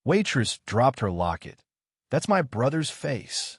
Waitress dropped her locket. "That's my brother's face,"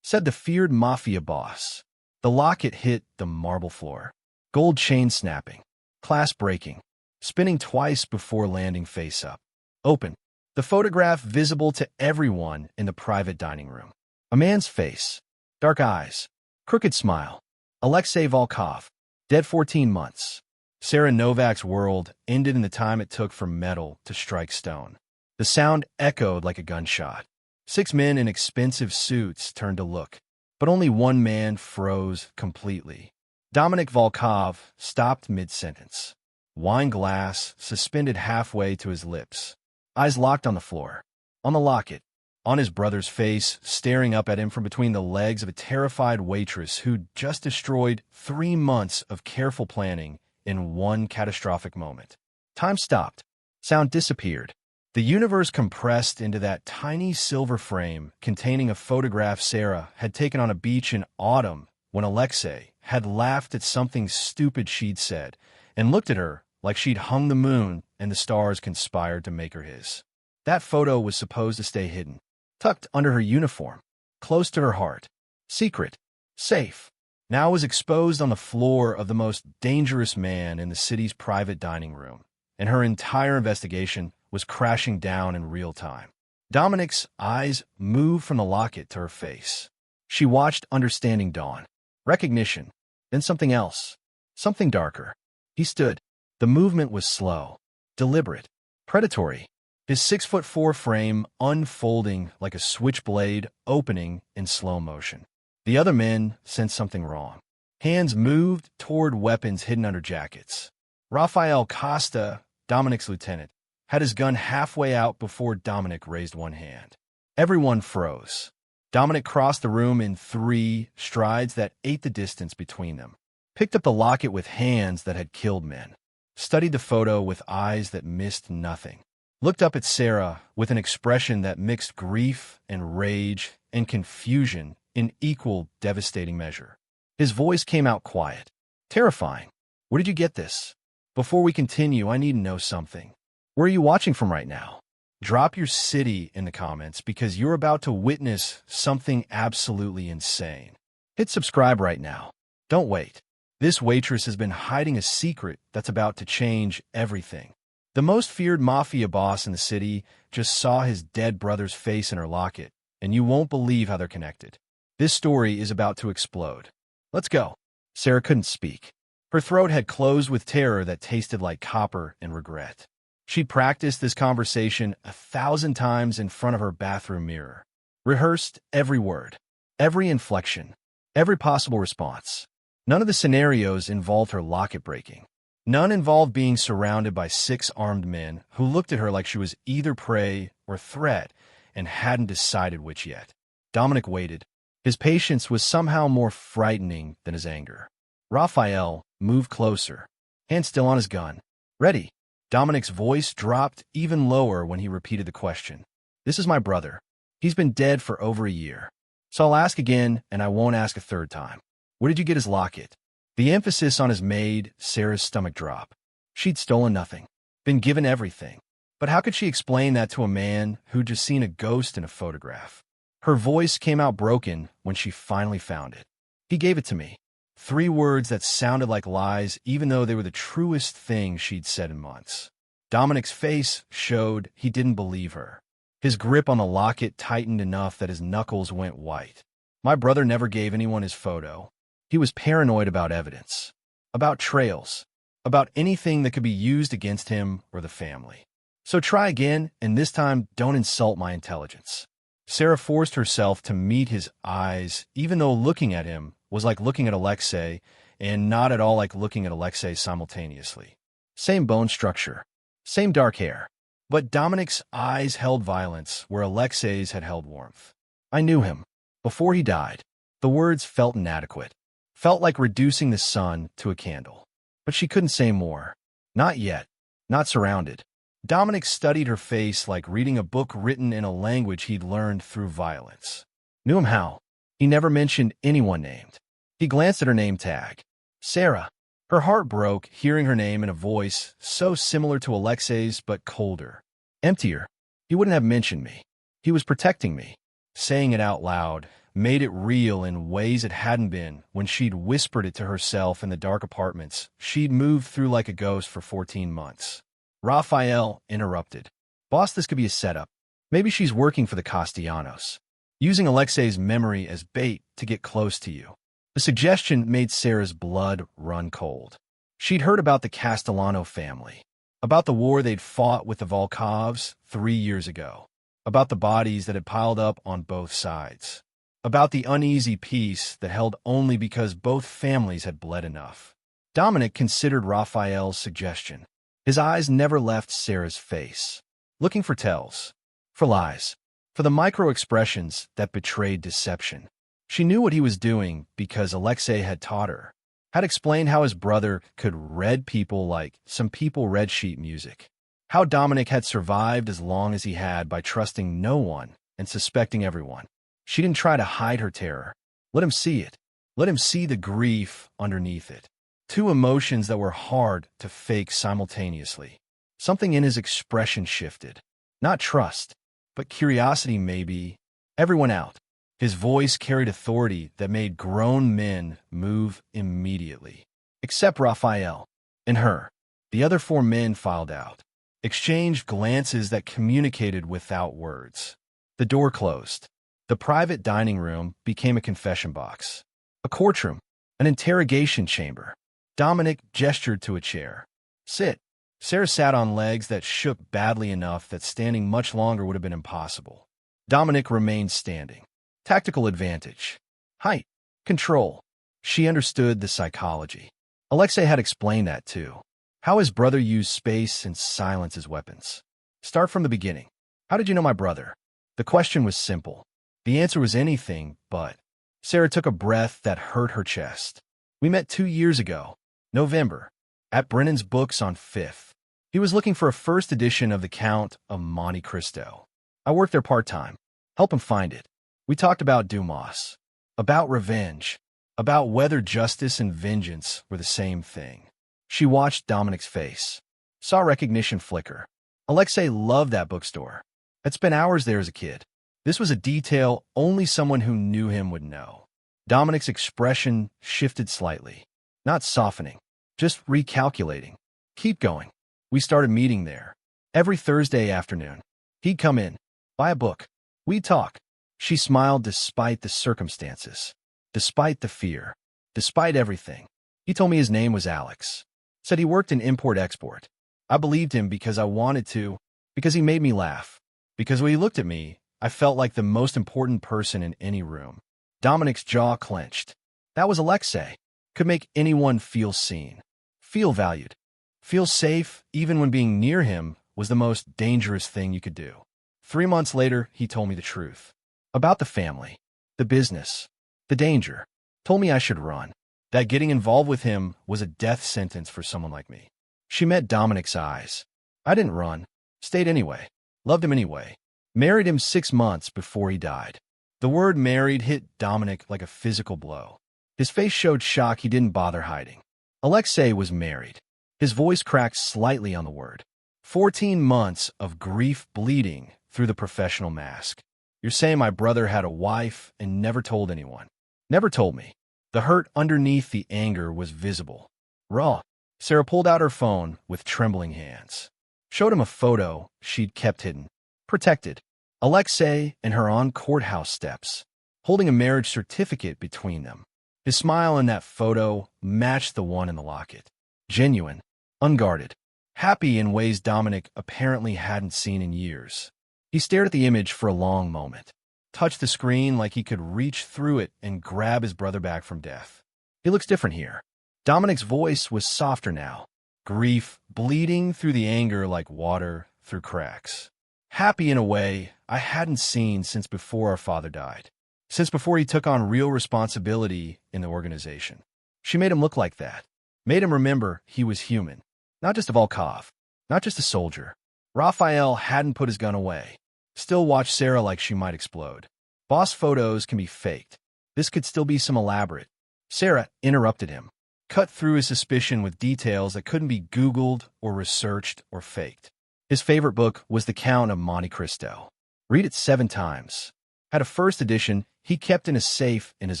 said the feared Mafia boss. The locket hit the marble floor. Gold chain snapping, clasp breaking, spinning twice before landing face up. Open. The photograph visible to everyone in the private dining room. A man's face. Dark eyes. Crooked smile. Alexei Volkov. Dead 14 months. Sera Novak's world ended in the time it took for metal to strike stone. The sound echoed like a gunshot. 6 men in expensive suits turned to look, but only one man froze completely. Dominic Volkov stopped mid-sentence. Wine glass suspended halfway to his lips. Eyes locked on the floor, on the locket, on his brother's face, staring up at him from between the legs of a terrified waitress who'd just destroyed 3 months of careful planning in one catastrophic moment. Time stopped. Sound disappeared. The universe compressed into that tiny silver frame containing a photograph Sera had taken on a beach in autumn when Alexei had laughed at something stupid she'd said and looked at her like she'd hung the moon and the stars conspired to make her his. That photo was supposed to stay hidden, tucked under her uniform, close to her heart, secret, safe. Now it was exposed on the floor of the most dangerous man in the city's private dining room, and her entire investigation was crashing down in real time. Dominic's eyes moved from the locket to her face. She watched understanding dawn, recognition, then something else, something darker. He stood. The movement was slow, deliberate, predatory, his 6'4" frame unfolding like a switchblade opening in slow motion. The other men sensed something wrong. Hands moved toward weapons hidden under jackets. Rafael Costa, Dominic's lieutenant, had his gun halfway out before Dominic raised one hand. Everyone froze. Dominic crossed the room in 3 strides that ate the distance between them, picked up the locket with hands that had killed men, studied the photo with eyes that missed nothing, looked up at Sera with an expression that mixed grief and rage and confusion in equal devastating measure. His voice came out quiet, terrifying. "Where did you get this? Before we continue, I need to know something. Where are you watching from right now? Drop your city in the comments because you're about to witness something absolutely insane. Hit subscribe right now. Don't wait. This waitress has been hiding a secret that's about to change everything." The most feared Mafia boss in the city just saw his dead brother's face in her locket, and you won't believe how they're connected. This story is about to explode. Let's go. Sera couldn't speak. Her throat had closed with terror that tasted like copper and regret. She'd practiced this conversation 1,000 times in front of her bathroom mirror, rehearsed every word, every inflection, every possible response. None of the scenarios involved her locket breaking. None involved being surrounded by 6 armed men who looked at her like she was either prey or threat and hadn't decided which yet. Dominic waited. His patience was somehow more frightening than his anger. Rafael moved closer, hand still on his gun. "Ready." Dominic's voice dropped even lower when he repeated the question. "This is my brother. He's been dead for over a year. So I'll ask again, and I won't ask a third time. Where did you get his locket?" The emphasis on his made Sera's stomach drop. She'd stolen nothing, been given everything. But how could she explain that to a man who'd just seen a ghost in a photograph? Her voice came out broken when she finally found it. "He gave it to me." 3 words that sounded like lies, even though they were the truest thing she'd said in months. Dominic's face showed he didn't believe her. His grip on the locket tightened enough that his knuckles went white. "My brother never gave anyone his photo. He was paranoid about evidence, about trails, about anything that could be used against him or the family. So try again, and this time don't insult my intelligence." Sera forced herself to meet his eyes, even though looking at him was like looking at Alexei, and not at all like looking at Alexei simultaneously. Same bone structure, same dark hair, but Dominic's eyes held violence where Alexei's had held warmth. "I knew him. Before he died." The words felt inadequate, felt like reducing the sun to a candle. But she couldn't say more. Not yet. Not surrounded. Dominic studied her face like reading a book written in a language he'd learned through violence. Knew him how? He never mentioned anyone named. He glanced at her name tag. Sera. Her heart broke hearing her name in a voice so similar to Alexei's but colder. Emptier. He wouldn't have mentioned me. He was protecting me. Saying it out loud made it real in ways it hadn't been when she'd whispered it to herself in the dark apartments she'd moved through like a ghost for 14 months. Rafael interrupted. Boss, this could be a setup. Maybe she's working for the Castellanos, using Alexei's memory as bait to get close to you. The suggestion made Sera's blood run cold. She'd heard about the Castellano family, about the war they'd fought with the Volkovs 3 years ago, about the bodies that had piled up on both sides, about the uneasy peace that held only because both families had bled enough. Dominic considered Rafael's suggestion. His eyes never left Sera's face, looking for tells, for lies, for the micro-expressions that betrayed deception. She knew what he was doing because Alexei had taught her, had explained how his brother could read people like some people read sheet music, how Dominic had survived as long as he had by trusting no one and suspecting everyone. She didn't try to hide her terror. Let him see it. Let him see the grief underneath it. Two emotions that were hard to fake simultaneously. Something in his expression shifted. Not trust, but curiosity maybe. Everyone out. His voice carried authority that made grown men move immediately. Except Rafael. And her. The other 4 men filed out. Exchanged glances that communicated without words. The door closed. The private dining room became a confession box. A courtroom. An interrogation chamber. Dominic gestured to a chair. Sit. Sera sat on legs that shook badly enough that standing much longer would have been impossible. Dominic remained standing. Tactical advantage. Height. Control. She understood the psychology. Alexei had explained that too. How his brother used space and silence as weapons. Start from the beginning. How did you know my brother? The question was simple. The answer was anything but. Sera took a breath that hurt her chest. We met 2 years ago. November. At Brennan's Books on 5th. He was looking for a first edition of The Count of Monte Cristo. I worked there part-time. Help him find it. We talked about Dumas. About revenge. About whether justice and vengeance were the same thing. She watched Dominic's face. Saw recognition flicker. Alexei loved that bookstore. Had spent hours there as a kid. This was a detail only someone who knew him would know. Dominic's expression shifted slightly. Not softening. Just recalculating. Keep going. We started meeting there. Every Thursday afternoon. He'd come in. Buy a book. We'd talk. She smiled despite the circumstances. Despite the fear. Despite everything. He told me his name was Alex. Said he worked in import-export. I believed him because I wanted to. Because he made me laugh. Because when he looked at me, I felt like the most important person in any room. Dominic's jaw clenched. That was Alexei. Could make anyone feel seen. Feel valued. Feel safe even when being near him was the most dangerous thing you could do. 3 months later, he told me the truth. About the family. The business. The danger. Told me I should run. That getting involved with him was a death sentence for someone like me. She met Dominic's eyes. I didn't run. Stayed anyway. Loved him anyway. Married him 6 months before he died. The word married hit Dominic like a physical blow. His face showed shock he didn't bother hiding. Alexei was married. His voice cracked slightly on the word. 14 months of grief bleeding through the professional mask. You're saying my brother had a wife and never told anyone. Never told me. The hurt underneath the anger was visible. Raw. Sera pulled out her phone with trembling hands. Showed him a photo she'd kept hidden. Protected. Alexei and her on courthouse steps, holding a marriage certificate between them. His smile in that photo matched the one in the locket. Genuine. Unguarded. Happy in ways Dominic apparently hadn't seen in years. He stared at the image for a long moment. Touched the screen like he could reach through it and grab his brother back from death. He looks different here. Dominic's voice was softer now. Grief bleeding through the anger like water through cracks. Happy in a way I hadn't seen since before our father died. Since before he took on real responsibility in the organization. She made him look like that. Made him remember he was human. Not just a Volkov. Not just a soldier. Rafael hadn't put his gun away. Still watched Sera like she might explode. Boss photos can be faked. This could still be some elaborate. Sera interrupted him. Cut through his suspicion with details that couldn't be Googled or researched or faked. His favorite book was The Count of Monte Cristo. Read it 7 times. Had a first edition he kept in a safe in his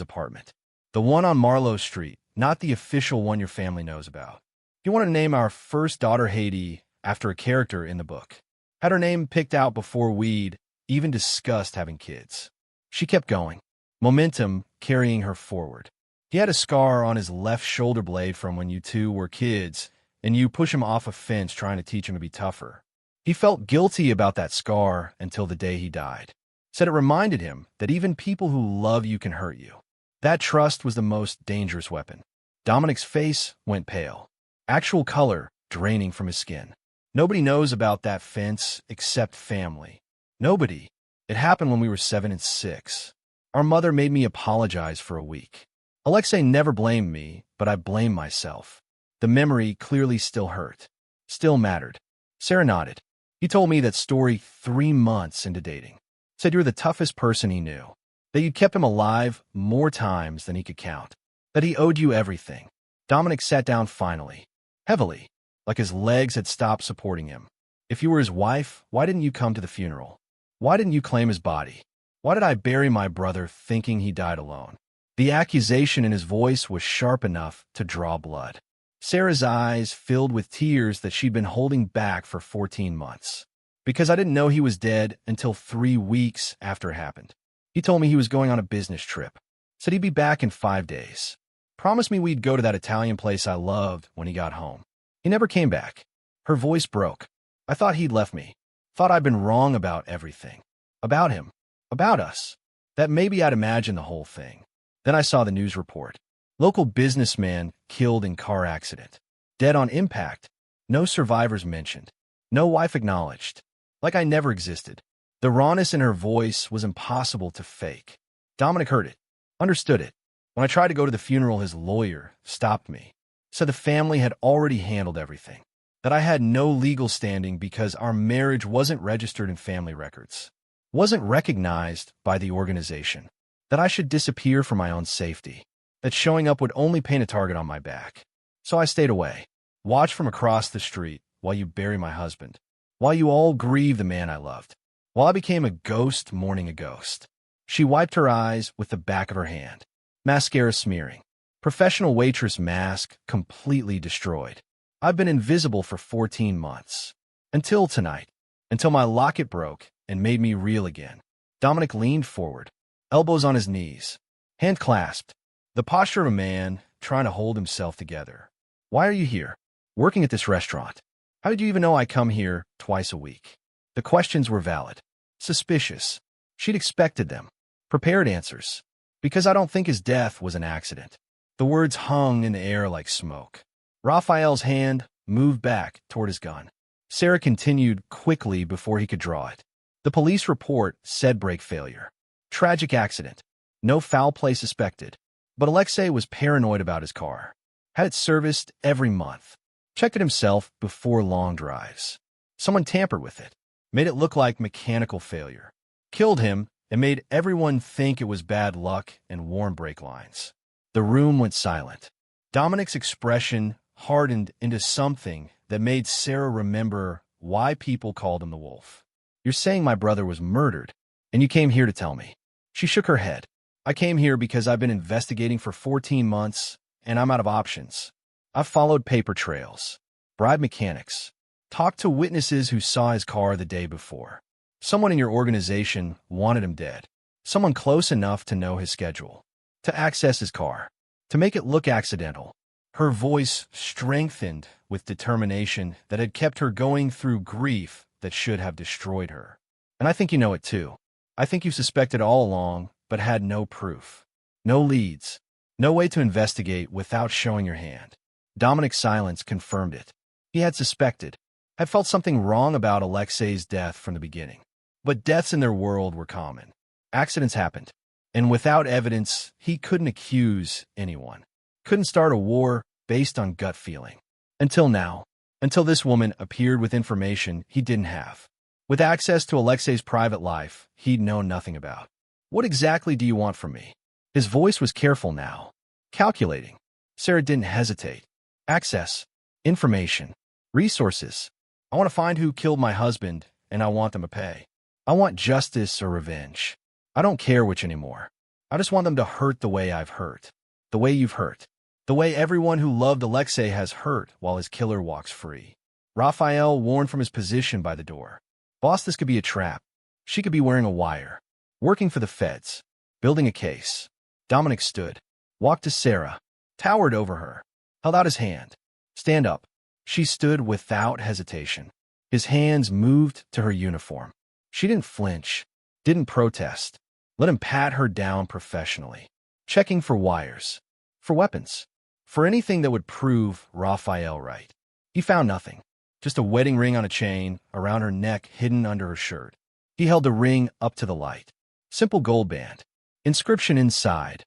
apartment. The one on Marlowe Street, not the official one your family knows about. He wanted to name our first daughter Haiti after a character in the book. Had her name picked out before we'd even discussed having kids. She kept going, momentum carrying her forward. He had a scar on his left shoulder blade from when you two were kids, and you push him off a fence trying to teach him to be tougher. He felt guilty about that scar until the day he died. Said it reminded him that even people who love you can hurt you. That trust was the most dangerous weapon. Dominic's face went pale, actual color draining from his skin. Nobody knows about that fence except family. Nobody. It happened when we were 7 and 6. Our mother made me apologize for a week. Alexei never blamed me, but I blamed myself. The memory clearly still hurt. Still mattered. Sera nodded. He told me that story 3 months into dating. Said you're the toughest person he knew. That you kept him alive more times than he could count. That he owed you everything. Dominic sat down finally. Heavily. Like his legs had stopped supporting him. If you were his wife, why didn't you come to the funeral? Why didn't you claim his body? Why did I bury my brother thinking he died alone? The accusation in his voice was sharp enough to draw blood. Sera's eyes filled with tears that she'd been holding back for 14 months. Because I didn't know he was dead until 3 weeks after it happened. He told me he was going on a business trip. Said he'd be back in 5 days. Promised me we'd go to that Italian place I loved when he got home. He never came back. Her voice broke. I thought he'd left me. Thought I'd been wrong about everything. About him. About us. That maybe I'd imagined the whole thing. Then I saw the news report. Local businessman killed in car accident. Dead on impact. No survivors mentioned. No wife acknowledged. Like I never existed. The rawness in her voice was impossible to fake. Dominic heard it. Understood it. When I tried to go to the funeral, his lawyer stopped me. Said the family had already handled everything. That I had no legal standing because our marriage wasn't registered in family records. Wasn't recognized by the organization. That I should disappear for my own safety. That showing up would only paint a target on my back. So I stayed away. Watched from across the street while you bury my husband. While you all grieve the man I loved. While I became a ghost mourning a ghost. She wiped her eyes with the back of her hand. Mascara smearing. Professional waitress mask completely destroyed. I've been invisible for 14 months. Until tonight. Until my locket broke and made me real again. Dominic leaned forward. Elbows on his knees. Hand clasped. The posture of a man trying to hold himself together. Why are you here? Working at this restaurant. How did you even know I come here twice a week? The questions were valid. Suspicious. She'd expected them. Prepared answers. Because I don't think his death was an accident. The words hung in the air like smoke. Rafael's hand moved back toward his gun. Sera continued quickly before he could draw it. The police report said brake failure. Tragic accident. No foul play suspected. But Alexei was paranoid about his car. Had it serviced every month. Checked it himself before long drives. Someone tampered with it. Made it look like mechanical failure. Killed him and made everyone think it was bad luck and warm brake lines. The room went silent. Dominic's expression hardened into something that made Sera remember why people called him the Wolf. You're saying my brother was murdered, and you came here to tell me. She shook her head. I came here because I've been investigating for 14 months, and I'm out of options. I've followed paper trails, bribed mechanics, talked to witnesses who saw his car the day before. Someone in your organization wanted him dead. Someone close enough to know his schedule, to access his car, to make it look accidental. Her voice strengthened with determination that had kept her going through grief that should have destroyed her. And I think you know it too. I think you suspected all along, but had no proof. No leads. No way to investigate without showing your hand. Dominic's silence confirmed it. He had suspected, had felt something wrong about Alexei's death from the beginning. But deaths in their world were common. Accidents happened. And without evidence, he couldn't accuse anyone. Couldn't start a war based on gut feeling. Until now. Until this woman appeared with information he didn't have. With access to Alexei's private life he'd known nothing about. What exactly do you want from me? His voice was careful now. Calculating. Sera didn't hesitate. Access. Information. Resources. I want to find who killed my husband, and I want them to pay. I want justice or revenge. I don't care which anymore. I just want them to hurt the way I've hurt. The way you've hurt. The way everyone who loved Alexei has hurt while his killer walks free. Rafael warned from his position by the door. Boss, this could be a trap. She could be wearing a wire. Working for the feds. Building a case. Dominic stood. Walked to Sera. Towered over her. Held out his hand. Stand up. She stood without hesitation. His hands moved to her uniform. She didn't flinch. Didn't protest. Let him pat her down professionally. Checking for wires. For weapons. For anything that would prove Rafael right. He found nothing. Just a wedding ring on a chain around her neck hidden under her shirt. He held the ring up to the light. Simple gold band. Inscription inside.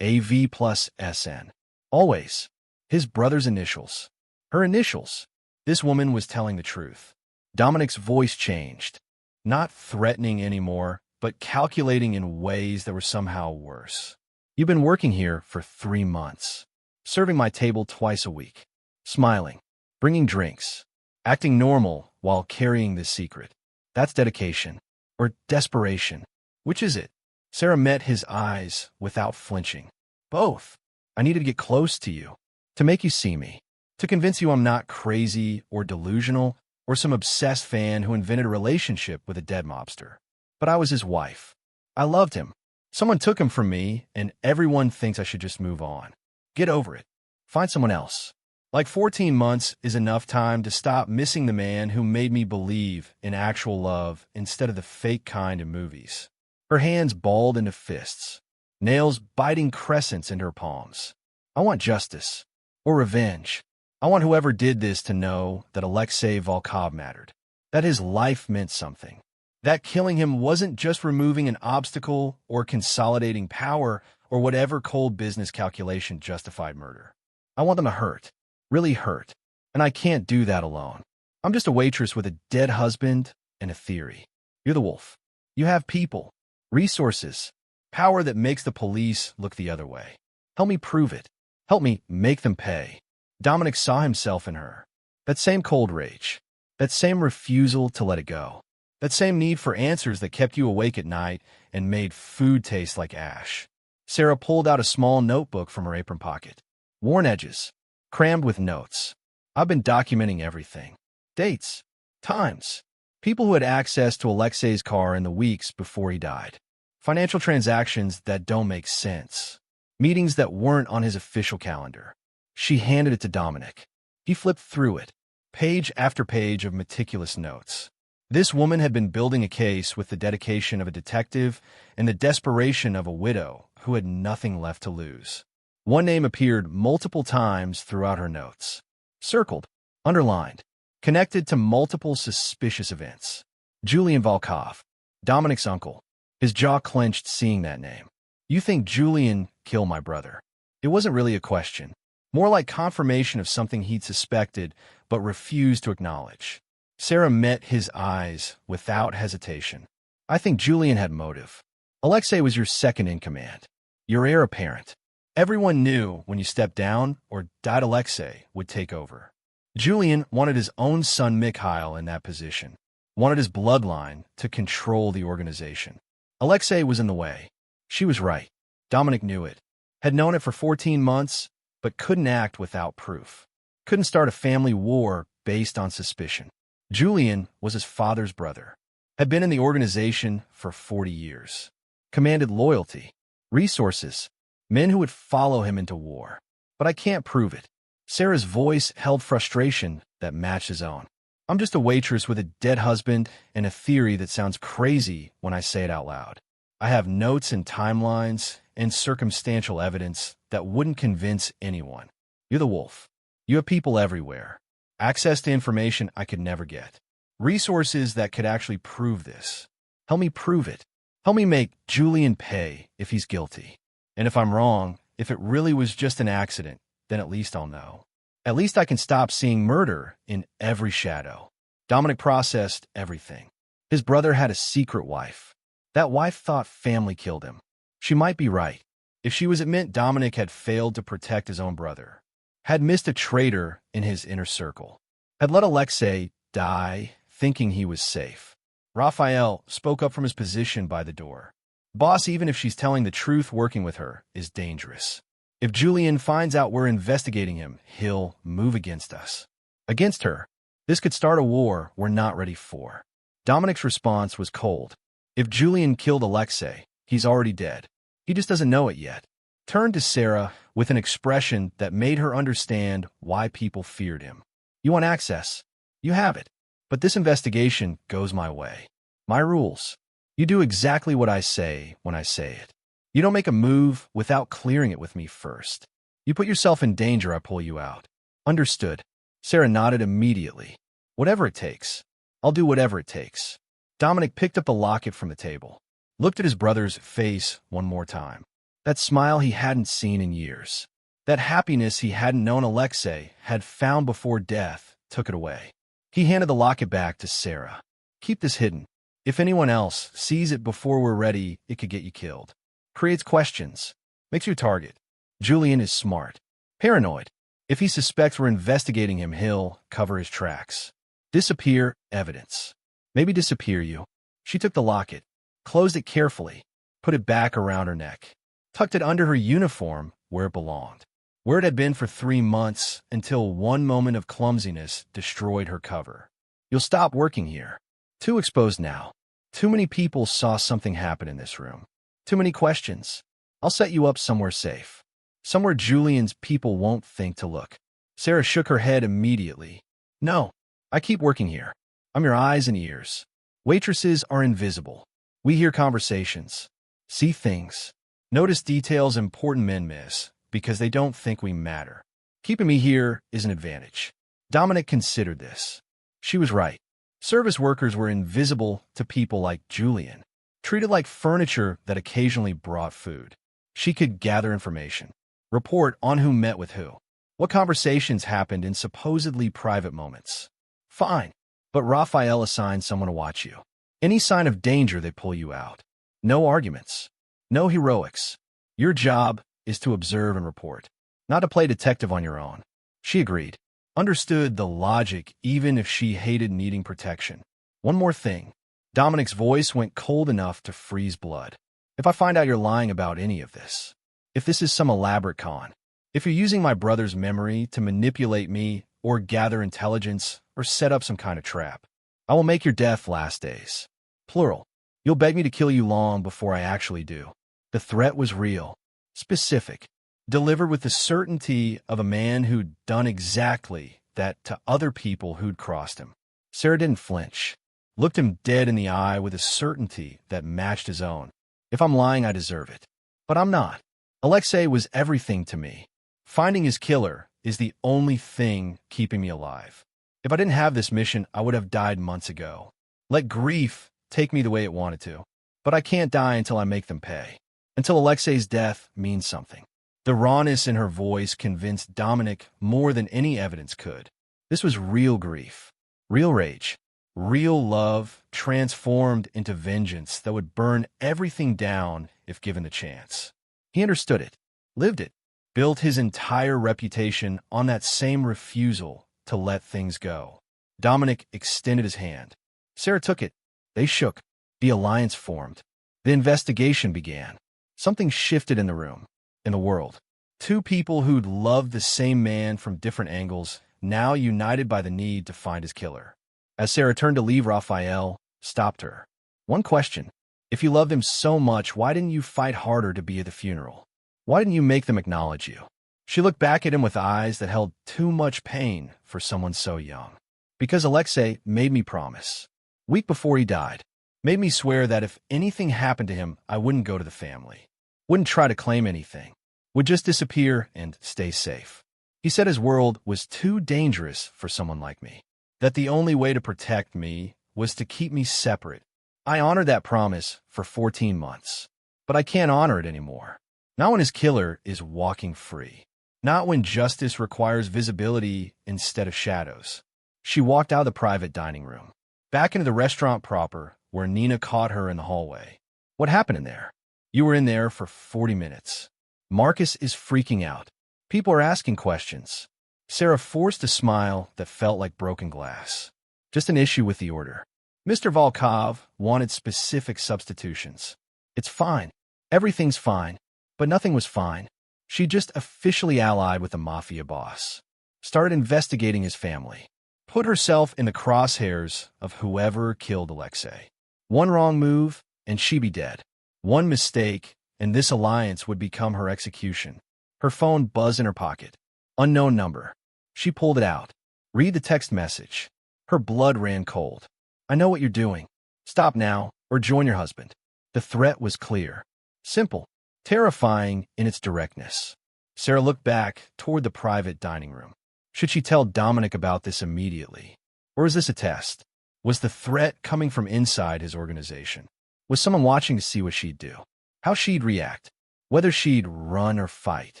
AV plus SN. Always. His brother's initials. Her initials. This woman was telling the truth. Dominic's voice changed. Not threatening anymore, but calculating in ways that were somehow worse. You've been working here for 3 months. Serving my table twice a week. Smiling. Bringing drinks. Acting normal while carrying this secret. That's dedication. Or desperation. Which is it? Sera met his eyes without flinching. Both. I needed to get close to you. To make you see me. To convince you I'm not crazy or delusional or some obsessed fan who invented a relationship with a dead mobster. But I was his wife. I loved him. Someone took him from me, and everyone thinks I should just move on. Get over it. Find someone else. Like 14 months is enough time to stop missing the man who made me believe in actual love instead of the fake kind in movies. Her hands balled into fists, nails biting crescents into her palms. I want justice. Or revenge. I want whoever did this to know that Alexei Volkov mattered. That his life meant something. That killing him wasn't just removing an obstacle or consolidating power or whatever cold business calculation justified murder. I want them to hurt. Really hurt. And I can't do that alone. I'm just a waitress with a dead husband and a theory. You're the wolf. You have people, resources, power that makes the police look the other way. Help me prove it. Help me make them pay. Dominic saw himself in her. That same cold rage. That same refusal to let it go. That same need for answers that kept you awake at night and made food taste like ash. Sera pulled out a small notebook from her apron pocket. Worn edges. Crammed with notes. I've been documenting everything. Dates. Times. People who had access to Alexei's car in the weeks before he died. Financial transactions that don't make sense. Meetings that weren't on his official calendar. She handed it to Dominic. He flipped through it. Page after page of meticulous notes. This woman had been building a case with the dedication of a detective and the desperation of a widow who had nothing left to lose. One name appeared multiple times throughout her notes. Circled, underlined, connected to multiple suspicious events. Julian Volkov, Dominic's uncle. His jaw clenched seeing that name. You think Julian killed my brother? It wasn't really a question. More like confirmation of something he'd suspected but refused to acknowledge. Sera met his eyes without hesitation. I think Julian had motive. Alexei was your second in command. Your heir apparent. Everyone knew when you stepped down or died, Alexei would take over. Julian wanted his own son Mikhail in that position. Wanted his bloodline to control the organization. Alexei was in the way. She was right. Dominic knew it. Had known it for 14 months, but couldn't act without proof. Couldn't start a family war based on suspicion. Julian was his father's brother. Had been in the organization for 40 years. Commanded loyalty, resources, men who would follow him into war. But I can't prove it. Sera's voice held frustration that matched his own. I'm just a waitress with a dead husband and a theory that sounds crazy when I say it out loud. I have notes and timelines and circumstantial evidence that wouldn't convince anyone. You're the wolf. You have people everywhere. Access to information I could never get. Resources that could actually prove this. Help me prove it. Help me make Julian pay if he's guilty. And if I'm wrong, if it really was just an accident, then at least I'll know. At least I can stop seeing murder in every shadow. Dominic processed everything. His brother had a secret wife. That wife thought family killed him. She might be right. If she was, it meant Dominic had failed to protect his own brother. Had missed a traitor in his inner circle. Had let Alexei die thinking he was safe. Rafael spoke up from his position by the door. Boss, even if she's telling the truth, working with her is dangerous. If Julian finds out we're investigating him, he'll move against us. Against her. This could start a war we're not ready for. Dominic's response was cold. If Julian killed Alexei, he's already dead. He just doesn't know it yet. Turned to Sera with an expression that made her understand why people feared him. You want access? You have it. But this investigation goes my way. My rules. You do exactly what I say when I say it. You don't make a move without clearing it with me first. You put yourself in danger, I pull you out. Understood. Sera nodded immediately. Whatever it takes. I'll do whatever it takes. Dominic picked up the locket from the table, looked at his brother's face one more time. That smile he hadn't seen in years. That happiness he hadn't known Alexei had found before death took it away. He handed the locket back to Sera. Keep this hidden. If anyone else sees it before we're ready, it could get you killed. Creates questions. Makes you a target. Julian is smart. Paranoid. If he suspects we're investigating him, he'll cover his tracks. Disappear evidence. Maybe disappear you. She took the locket, closed it carefully, put it back around her neck, tucked it under her uniform where it belonged, where it had been for 3 months until one moment of clumsiness destroyed her cover. You'll stop working here. Too exposed now. Too many people saw something happen in this room. Too many questions. I'll set you up somewhere safe. Somewhere Julian's people won't think to look. Sera shook her head immediately. No, I keep working here. I'm your eyes and ears. Waitresses are invisible. We hear conversations, see things, notice details important men miss because they don't think we matter. Keeping me here is an advantage. Dominic considered this. She was right. Service workers were invisible to people like Julian, treated like furniture that occasionally brought food. She could gather information, report on who met with who, what conversations happened in supposedly private moments. Fine. But Rafael assigned someone to watch you. Any sign of danger, they pull you out. No arguments. No heroics. Your job is to observe and report, not to play detective on your own. She agreed. Understood the logic even if she hated needing protection. One more thing. Dominic's voice went cold enough to freeze blood. If I find out you're lying about any of this, if this is some elaborate con, if you're using my brother's memory to manipulate me or gather intelligence or set up some kind of trap, I will make your death last days. Plural. You'll beg me to kill you long before I actually do. The threat was real, specific, delivered with the certainty of a man who'd done exactly that to other people who'd crossed him. Sera didn't flinch, looked him dead in the eye with a certainty that matched his own. If I'm lying, I deserve it. But I'm not. Alexei was everything to me. Finding his killer is the only thing keeping me alive. If I didn't have this mission, I would have died months ago. Let grief take me the way it wanted to. But I can't die until I make them pay. Until Alexei's death means something. The rawness in her voice convinced Dominic more than any evidence could. This was real grief, real rage, real love transformed into vengeance that would burn everything down if given the chance. He understood it, lived it, built his entire reputation on that same refusal to let things go. Dominic extended his hand. Sera took it. They shook. The alliance formed. The investigation began. Something shifted in the room, in the world. Two people who'd loved the same man from different angles, now united by the need to find his killer. As Sera turned to leave, Rafael stopped her. One question. If you loved him so much, why didn't you fight harder to be at the funeral? Why didn't you make them acknowledge you? She looked back at him with eyes that held too much pain for someone so young. Because Alexei made me promise. Week before he died. Made me swear that if anything happened to him, I wouldn't go to the family. Wouldn't try to claim anything. Would just disappear and stay safe. He said his world was too dangerous for someone like me. That the only way to protect me was to keep me separate. I honored that promise for 14 months. But I can't honor it anymore. Not when his killer is walking free. Not when justice requires visibility instead of shadows. She walked out of the private dining room, back into the restaurant proper, where Nina caught her in the hallway. What happened in there? You were in there for 40 minutes. Marcus is freaking out. People are asking questions. Sera forced a smile that felt like broken glass. Just an issue with the order. Mr. Volkov wanted specific substitutions. It's fine. Everything's fine. But nothing was fine. She just officially allied with the Mafia boss. Started investigating his family. Put herself in the crosshairs of whoever killed Alexei. One wrong move, and she'd be dead. One mistake, and this alliance would become her execution. Her phone buzzed in her pocket. Unknown number. She pulled it out. Read the text message. Her blood ran cold. I know what you're doing. Stop now, or join your husband. The threat was clear. Simple. Terrifying in its directness. Sera looked back toward the private dining room. Should she tell Dominic about this immediately? Or is this a test? Was the threat coming from inside his organization? Was someone watching to see what she'd do? How she'd react? Whether she'd run or fight?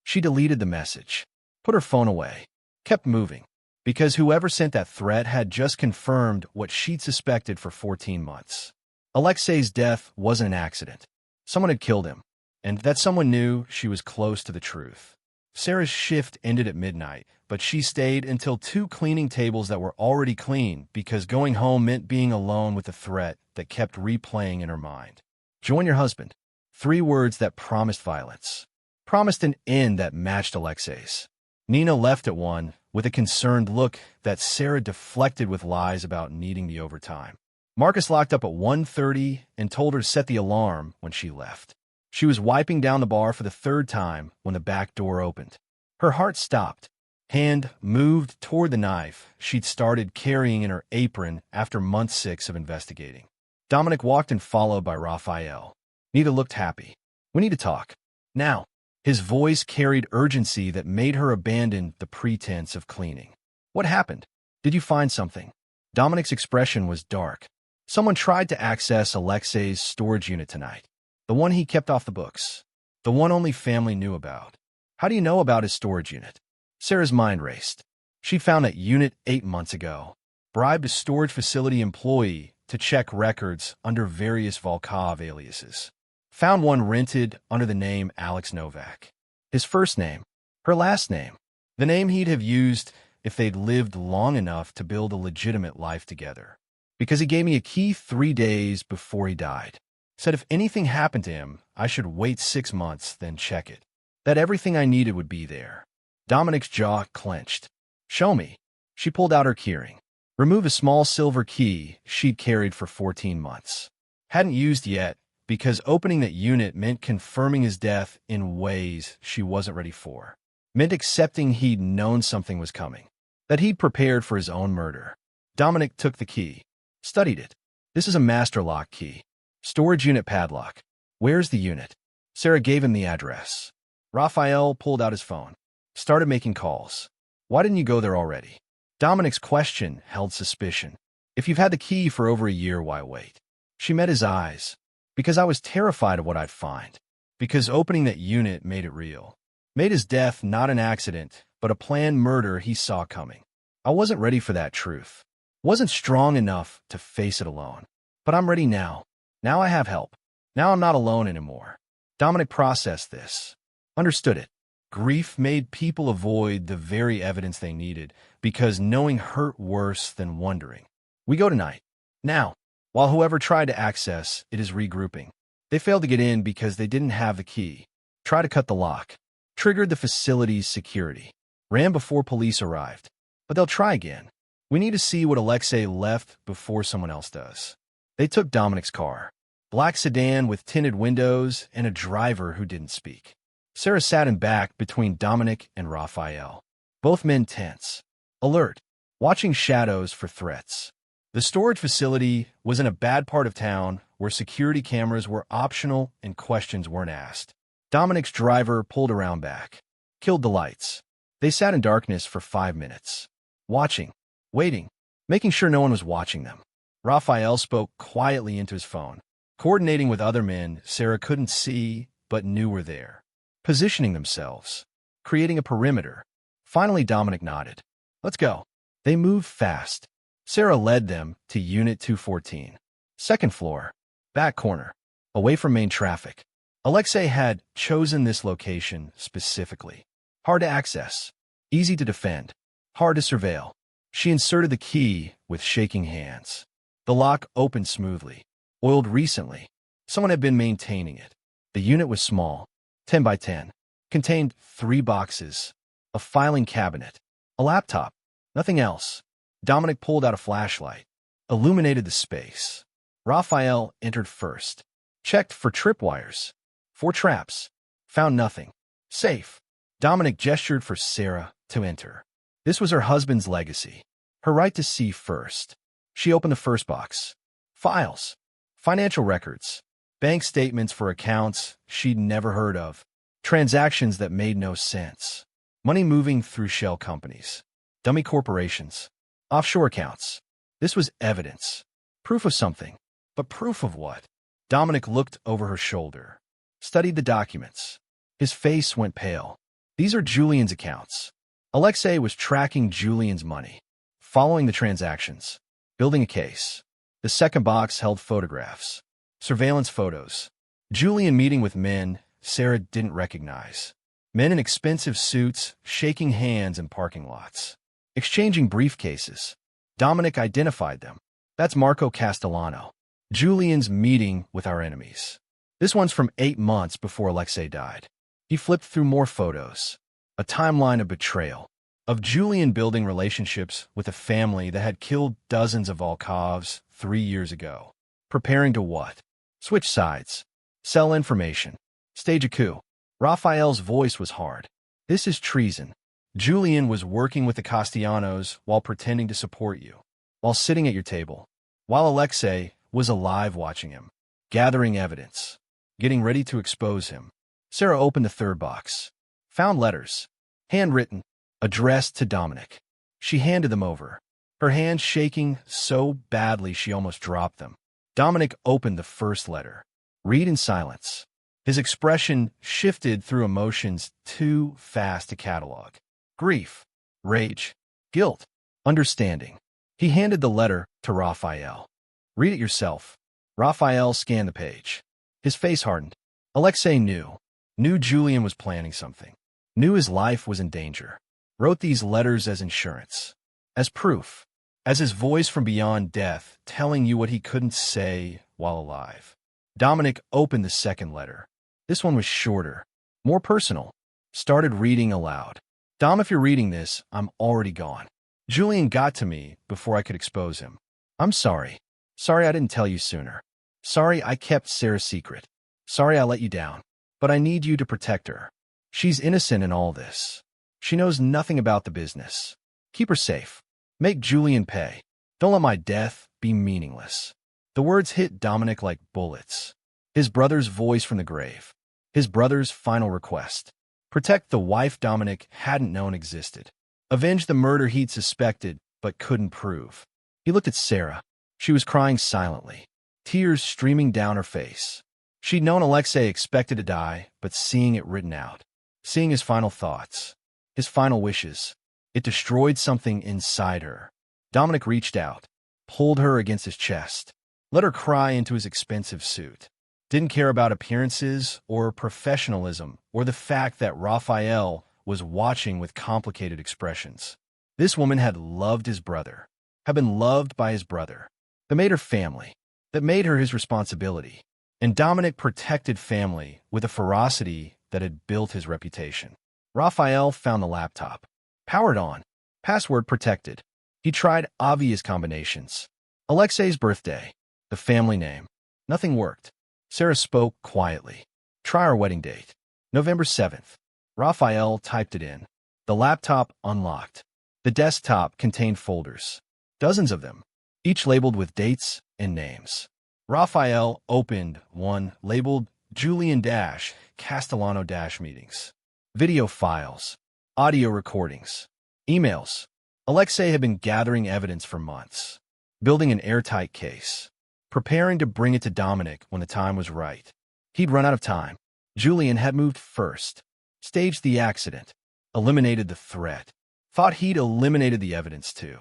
She deleted the message. Put her phone away. Kept moving. Because whoever sent that threat had just confirmed what she'd suspected for 14 months. Alexei's death wasn't an accident. Someone had killed him. And that someone knew she was close to the truth. Sera's shift ended at midnight, but she stayed until 2 cleaning tables that were already clean because going home meant being alone with the threat that kept replaying in her mind. Join your husband. 3 words that promised violence. Promised an end that matched Alexei's. Nina left at 1 with a concerned look that Sera deflected with lies about needing the overtime. Marcus locked up at 1:30 and told her to set the alarm when she left. She was wiping down the bar for the 3rd time when the back door opened. Her heart stopped. Hand moved toward the knife she'd started carrying in her apron after month 6 of investigating. Dominic walked in, followed by Rafael. Neither looked happy. We need to talk. Now. His voice carried urgency that made her abandon the pretense of cleaning. What happened? Did you find something? Dominic's expression was dark. Someone tried to access Alexei's storage unit tonight. The one he kept off the books. The one only family knew about. How do you know about his storage unit? Sera's mind raced. She found that unit 8 months ago. Bribed a storage facility employee to check records under various Volkov aliases. Found one rented under the name Alex Novak. His first name. Her last name. The name he'd have used if they'd lived long enough to build a legitimate life together. Because he gave me a key 3 days before he died. Said if anything happened to him, I should wait 6 months, then check it. That everything I needed would be there. Dominic's jaw clenched. Show me. She pulled out her keyring. Remove a small silver key she'd carried for 14 months. Hadn't used yet, because opening that unit meant confirming his death in ways she wasn't ready for. Meant accepting he'd known something was coming. That he'd prepared for his own murder. Dominic took the key. Studied it. This is a master lock key. Storage unit padlock. Where's the unit? Sera gave him the address. Rafael pulled out his phone. Started making calls. Why didn't you go there already? Dominic's question held suspicion. If you've had the key for over a year, why wait? She met his eyes. Because I was terrified of what I'd find. Because opening that unit made it real. Made his death not an accident, but a planned murder he saw coming. I wasn't ready for that truth. Wasn't strong enough to face it alone. But I'm ready now. Now I have help. Now I'm not alone anymore. Dominic processed this. Understood it. Grief made people avoid the very evidence they needed, because knowing hurt worse than wondering. We go tonight. Now. While whoever tried to access it is regrouping. They failed to get in because they didn't have the key. Try to cut the lock. Triggered the facility's security. Ran before police arrived. But they'll try again. We need to see what Alexei left before someone else does. They took Dominic's car. Black sedan with tinted windows and a driver who didn't speak. Sera sat in back between Dominic and Rafael. Both men tense. Alert. Watching shadows for threats. The storage facility was in a bad part of town where security cameras were optional and questions weren't asked. Dominic's driver pulled around back. Killed the lights. They sat in darkness for 5 minutes. Watching. Waiting. Making sure no one was watching them. Rafael spoke quietly into his phone. Coordinating with other men Sera couldn't see but knew were there. Positioning themselves. Creating a perimeter. Finally Dominic nodded. Let's go. They moved fast. Sera led them to Unit 214. 2nd floor. Back corner. Away from main traffic. Alexei had chosen this location specifically. Hard to access. Easy to defend. Hard to surveil. She inserted the key with shaking hands. The lock opened smoothly. Oiled recently. Someone had been maintaining it. The unit was small, 10 by 10. Contained 3 boxes, a filing cabinet, a laptop, nothing else. Dominic pulled out a flashlight, illuminated the space. Rafael entered first. Checked for tripwires. 4 traps. Found nothing. Safe. Dominic gestured for Sera to enter. This was her husband's legacy. Her right to see first. She opened the first box. Files. Financial records. Bank statements for accounts she'd never heard of. Transactions that made no sense. Money moving through shell companies. Dummy corporations. Offshore accounts. This was evidence. Proof of something. But proof of what? Dominic looked over her shoulder. Studied the documents. His face went pale. These are Julian's accounts. Alexei was tracking Julian's money. Following the transactions. Building a case. The second box held photographs. Surveillance photos. Julian meeting with men Sera didn't recognize. Men in expensive suits, shaking hands in parking lots. Exchanging briefcases. Dominic identified them. That's Marco Castellano. Julian's meeting with our enemies. This one's from 8 months before Alexei died. He flipped through more photos. A timeline of betrayal. Of Julian building relationships with a family that had killed dozens of Volkovs 3 years ago. Preparing to what? Switch sides. Sell information. Stage a coup. Rafael's voice was hard. This is treason. Julian was working with the Castellanos while pretending to support you. While sitting at your table. While Alexei was alive watching him. Gathering evidence. Getting ready to expose him. Sera opened the third box. Found letters. Handwritten. Addressed to Dominic. She handed them over. Her hands shaking so badly she almost dropped them. Dominic opened the first letter. Read in silence. His expression shifted through emotions too fast to catalog. Grief. Rage. Guilt. Understanding. He handed the letter to Rafael. Read it yourself. Rafael scanned the page. His face hardened. Alexei knew. Knew Julian was planning something. Knew his life was in danger. Wrote these letters as insurance. As proof. As his voice from beyond death, telling you what he couldn't say while alive. Dominic opened the second letter. This one was shorter. More personal. Started reading aloud. Dom, if you're reading this, I'm already gone. Julian got to me before I could expose him. I'm sorry. Sorry I didn't tell you sooner. Sorry I kept Sera's secret. Sorry I let you down. But I need you to protect her. She's innocent in all this. She knows nothing about the business. Keep her safe. Make Julian pay. Don't let my death be meaningless. The words hit Dominic like bullets. His brother's voice from the grave. His brother's final request. Protect the wife Dominic hadn't known existed. Avenge the murder he'd suspected but couldn't prove. He looked at Sera. She was crying silently. Tears streaming down her face. She'd known Alexei expected to die, but seeing it written out. Seeing his final thoughts. His final wishes. It destroyed something inside her. Dominic reached out. Pulled her against his chest. Let her cry into his expensive suit. Didn't care about appearances or professionalism or the fact that Rafael was watching with complicated expressions. This woman had loved his brother. Had been loved by his brother. That made her family. That made her his responsibility. And Dominic protected family with a ferocity that had built his reputation. Rafael found the laptop. Powered on. Password protected. He tried obvious combinations. Alexei's birthday. The family name. Nothing worked. Sera spoke quietly. Try our wedding date. November 7th. Rafael typed it in. The laptop unlocked. The desktop contained folders. Dozens of them. Each labeled with dates and names. Rafael opened one labeled Julian-Castellano-meetings. Video files. Audio recordings. Emails. Alexei had been gathering evidence for months. Building an airtight case. Preparing to bring it to Dominic when the time was right. He'd run out of time. Julian had moved first. Staged the accident. Eliminated the threat. Thought he'd eliminated the evidence too.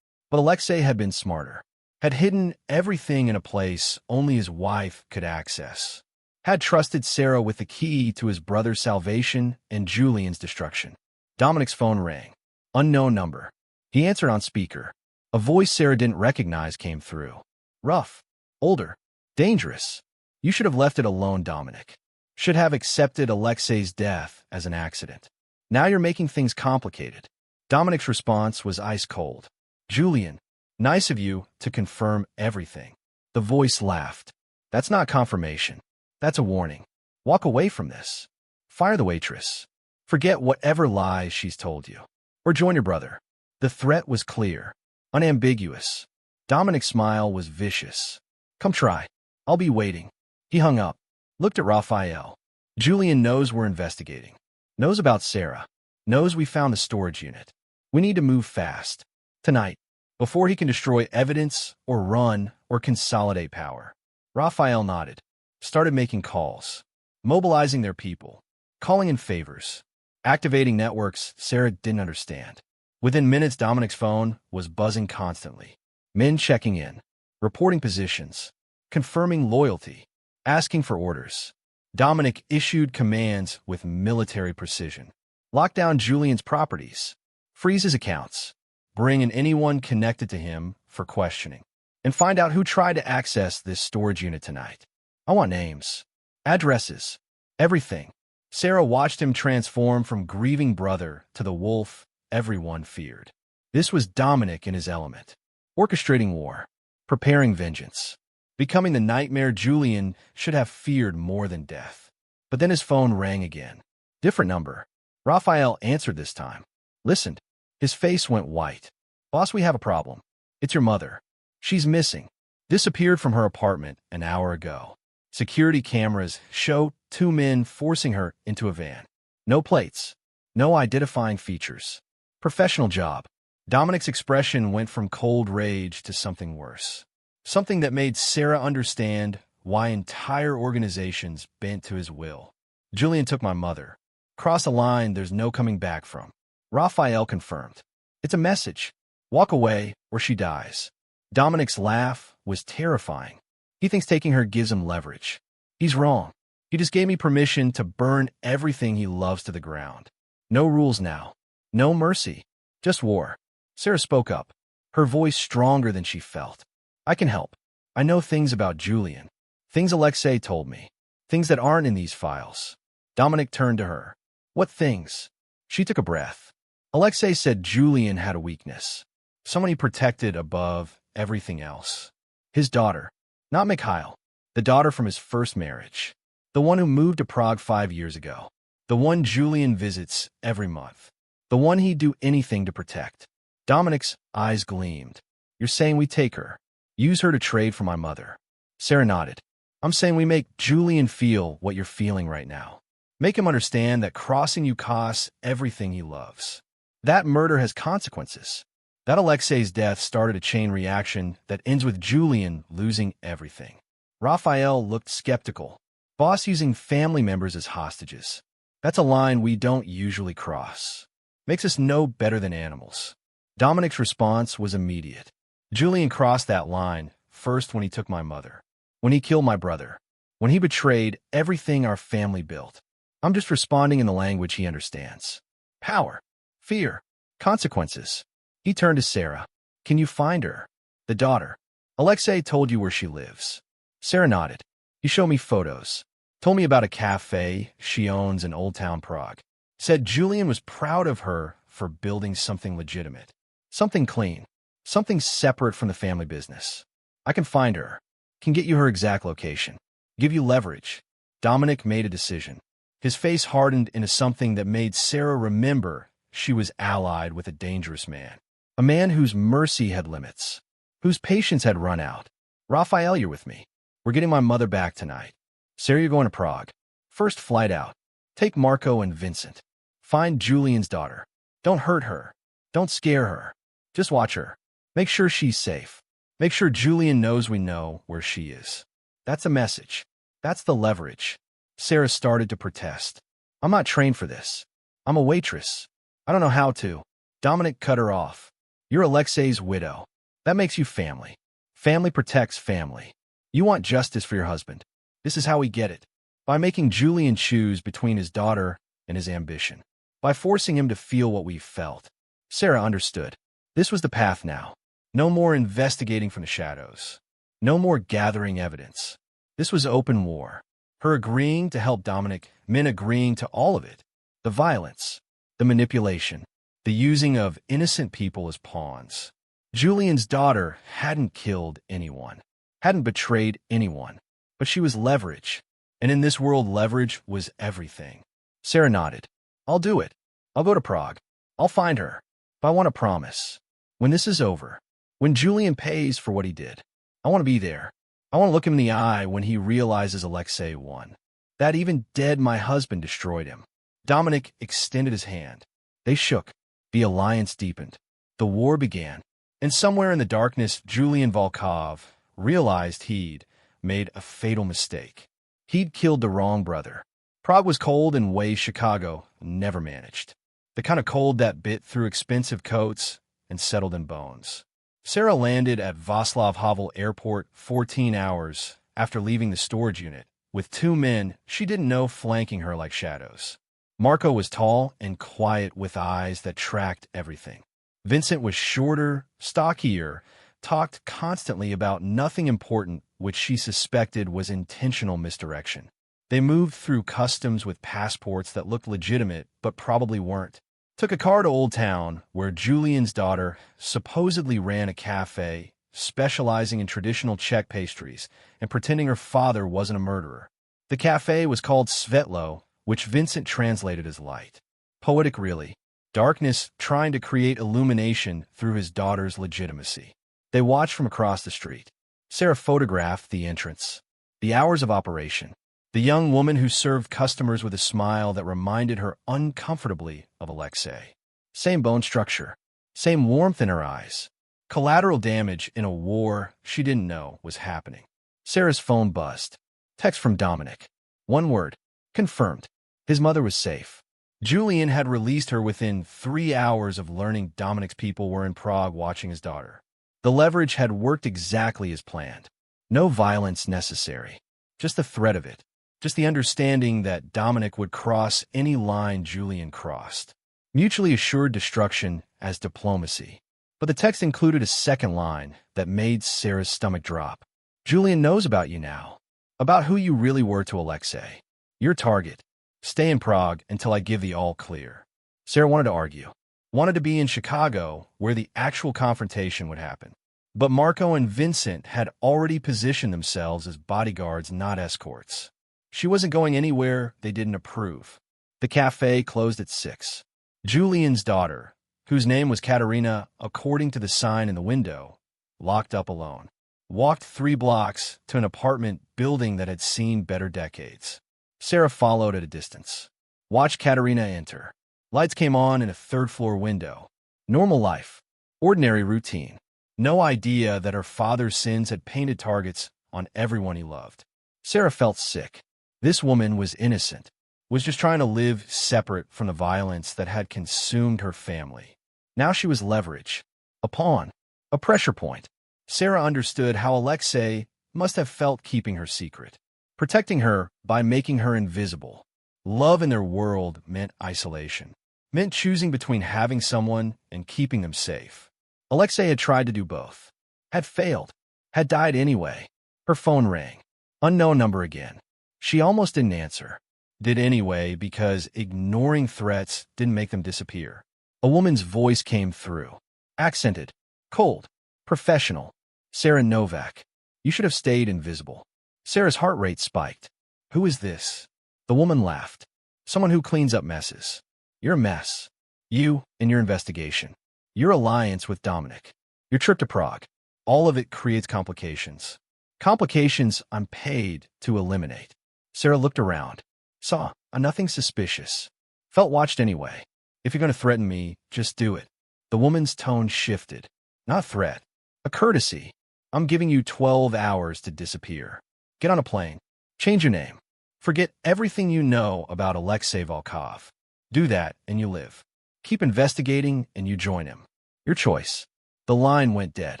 But Alexei had been smarter. Had hidden everything in a place only his wife could access. Had trusted Sera with the key to his brother's salvation and Julian's destruction. Dominic's phone rang. Unknown number. He answered on speaker. A voice Sera didn't recognize came through. Rough. Older. Dangerous. You should have left it alone, Dominic. Should have accepted Alexei's death as an accident. Now you're making things complicated. Dominic's response was ice cold. Julian, nice of you to confirm everything. The voice laughed. That's not confirmation. That's a warning. Walk away from this. Fire the waitress. Forget whatever lies she's told you. Or join your brother. The threat was clear. Unambiguous. Dominic's smile was vicious. Come try. I'll be waiting. He hung up. Looked at Rafael. Julian knows we're investigating. Knows about Sera. Knows we found the storage unit. We need to move fast. Tonight. Before he can destroy evidence, or run, or consolidate power. Rafael nodded. Started making calls. Mobilizing their people. Calling in favors. Activating networks Sera didn't understand. Within minutes, Dominic's phone was buzzing constantly. Men checking in. Reporting positions. Confirming loyalty. Asking for orders. Dominic issued commands with military precision. Lock down Julian's properties. Freeze his accounts. Bring in anyone connected to him for questioning. And find out who tried to access this storage unit tonight. I want names. Addresses. Everything. Sera watched him transform from grieving brother to the wolf everyone feared. This was Dominic in his element. Orchestrating war. Preparing vengeance. Becoming the nightmare Julian should have feared more than death. But then his phone rang again. Different number. Rafael answered this time. Listened. His face went white. Boss, we have a problem. It's your mother. She's missing. Disappeared from her apartment an hour ago. Security cameras show 2 men forcing her into a van. No plates. No identifying features. Professional job. Dominic's expression went from cold rage to something worse. Something that made Sera understand why entire organizations bent to his will. Julian took my mother. Cross a line there's no coming back from. Rafael confirmed. It's a message. Walk away or she dies. Dominic's laugh was terrifying. He thinks taking her gives him leverage. He's wrong. He just gave me permission to burn everything he loves to the ground. No rules now. No mercy. Just war. Sera spoke up, her voice stronger than she felt. I can help. I know things about Julian. Things Alexei told me. Things that aren't in these files. Dominic turned to her. What things? She took a breath. Alexei said Julian had a weakness. Someone he protected above everything else. His daughter. Not Mikhail. The daughter from his first marriage. The one who moved to Prague 5 years ago. The one Julian visits every month. The one he'd do anything to protect. Dominic's eyes gleamed. You're saying we take her. Use her to trade for my mother. Sera nodded. I'm saying we make Julian feel what you're feeling right now. Make him understand that crossing you costs everything he loves. That murder has consequences. That Alexei's death started a chain reaction that ends with Julian losing everything. Rafael looked skeptical. Boss using family members as hostages. That's a line we don't usually cross. Makes us no better than animals. Dominic's response was immediate. Julian crossed that line first when he took my mother. When he killed my brother. When he betrayed everything our family built. I'm just responding in the language he understands. Power. Fear. Consequences. He turned to Sera. Can you find her? The daughter. Alexei told you where she lives. Sera nodded. He showed me photos. Told me about a cafe she owns in Old Town Prague. Said Julian was proud of her for building something legitimate. Something clean. Something separate from the family business. I can find her. Can get you her exact location. Give you leverage. Dominic made a decision. His face hardened into something that made Sera remember she was allied with a dangerous man. A man whose mercy had limits. Whose patience had run out. Rafael, you're with me. We're getting my mother back tonight. Sera, you're going to Prague. First flight out. Take Marco and Vincent. Find Julian's daughter. Don't hurt her. Don't scare her. Just watch her. Make sure she's safe. Make sure Julian knows we know where she is. That's the message. That's the leverage. Sera started to protest. I'm not trained for this. I'm a waitress. I don't know how to. Dominic cut her off. You're Alexei's widow. That makes you family. Family protects family. You want justice for your husband. This is how we get it. By making Julian choose between his daughter and his ambition. By forcing him to feel what we felt. Sera understood. This was the path now. No more investigating from the shadows. No more gathering evidence. This was open war. Her agreeing to help Dominic meant agreeing to all of it. The violence, the manipulation, the using of innocent people as pawns. Julian's daughter hadn't killed anyone, hadn't betrayed anyone, but she was leverage. And in this world, leverage was everything. Sera nodded. I'll do it. I'll go to Prague. I'll find her. But I want to promise. When this is over, when Julian pays for what he did, I want to be there. I want to look him in the eye when he realizes Alexei won. That even dead my husband destroyed him. Dominic extended his hand. They shook. The alliance deepened. The war began. And somewhere in the darkness, Julian Volkov realized he'd made a fatal mistake. He'd killed the wrong brother. Prague was cold in ways Chicago never managed. The kind of cold that bit through expensive coats and settled in bones. Sera landed at Václav Havel Airport 14 hours after leaving the storage unit, with two men she didn't know flanking her like shadows. Marco was tall and quiet with eyes that tracked everything. Vincent was shorter, stockier, talked constantly about nothing important, which she suspected was intentional misdirection. They moved through customs with passports that looked legitimate but probably weren't. Took a car to Old Town, where Julian's daughter supposedly ran a cafe specializing in traditional Czech pastries and pretending her father wasn't a murderer. The cafe was called Svetlo, which Vincent translated as light. Poetic, really. Darkness trying to create illumination through his daughter's legitimacy. They watched from across the street. Sera photographed the entrance, the hours of operation, the young woman who served customers with a smile that reminded her uncomfortably of Alexei. Same bone structure, same warmth in her eyes. Collateral damage in a war she didn't know was happening. Sera's phone buzzed. Text from Dominic. One word. Confirmed. His mother was safe. Julian had released her within 3 hours of learning Dominic's people were in Prague watching his daughter. The leverage had worked exactly as planned. No violence necessary. Just the threat of it. Just the understanding that Dominic would cross any line Julian crossed. Mutually assured destruction as diplomacy. But the text included a second line that made Sera's stomach drop. Julian knows about you now. About who you really were to Alexei. Your target. Stay in Prague until I give the all clear. Sera wanted to argue. Wanted to be in Chicago, where the actual confrontation would happen. But Marco and Vincent had already positioned themselves as bodyguards, not escorts. She wasn't going anywhere they didn't approve. The cafe closed at 6. Julian's daughter, whose name was Katerina according to the sign in the window, locked up alone. Walked 3 blocks to an apartment building that had seen better decades. Sera followed at a distance. Watched Katerina enter. Lights came on in a 3rd-floor window. Normal life. Ordinary routine. No idea that her father's sins had painted targets on everyone he loved. Sera felt sick. This woman was innocent. Was just trying to live separate from the violence that had consumed her family. Now she was leverage. A pawn. A pressure point. Sera understood how Alexei must have felt keeping her secret. Protecting her by making her invisible. Love in their world meant isolation. Meant choosing between having someone and keeping them safe. Alexei had tried to do both. Had failed. Had died anyway. Her phone rang. Unknown number again. She almost didn't answer. Did anyway because ignoring threats didn't make them disappear. A woman's voice came through. Accented. Cold. Professional. Sera Novak. You should have stayed invisible. Sera's heart rate spiked. Who is this? The woman laughed. Someone who cleans up messes. You're a mess. You and your investigation. Your alliance with Dominic. Your trip to Prague. All of it creates complications. Complications I'm paid to eliminate. Sera looked around. Saw nothing suspicious. Felt watched anyway. If you're going to threaten me, just do it. The woman's tone shifted. Not threat. A courtesy. I'm giving you 12 hours to disappear. Get on a plane. Change your name. Forget everything you know about Alexei Volkov. Do that and you live. Keep investigating and you join him. Your choice. The line went dead.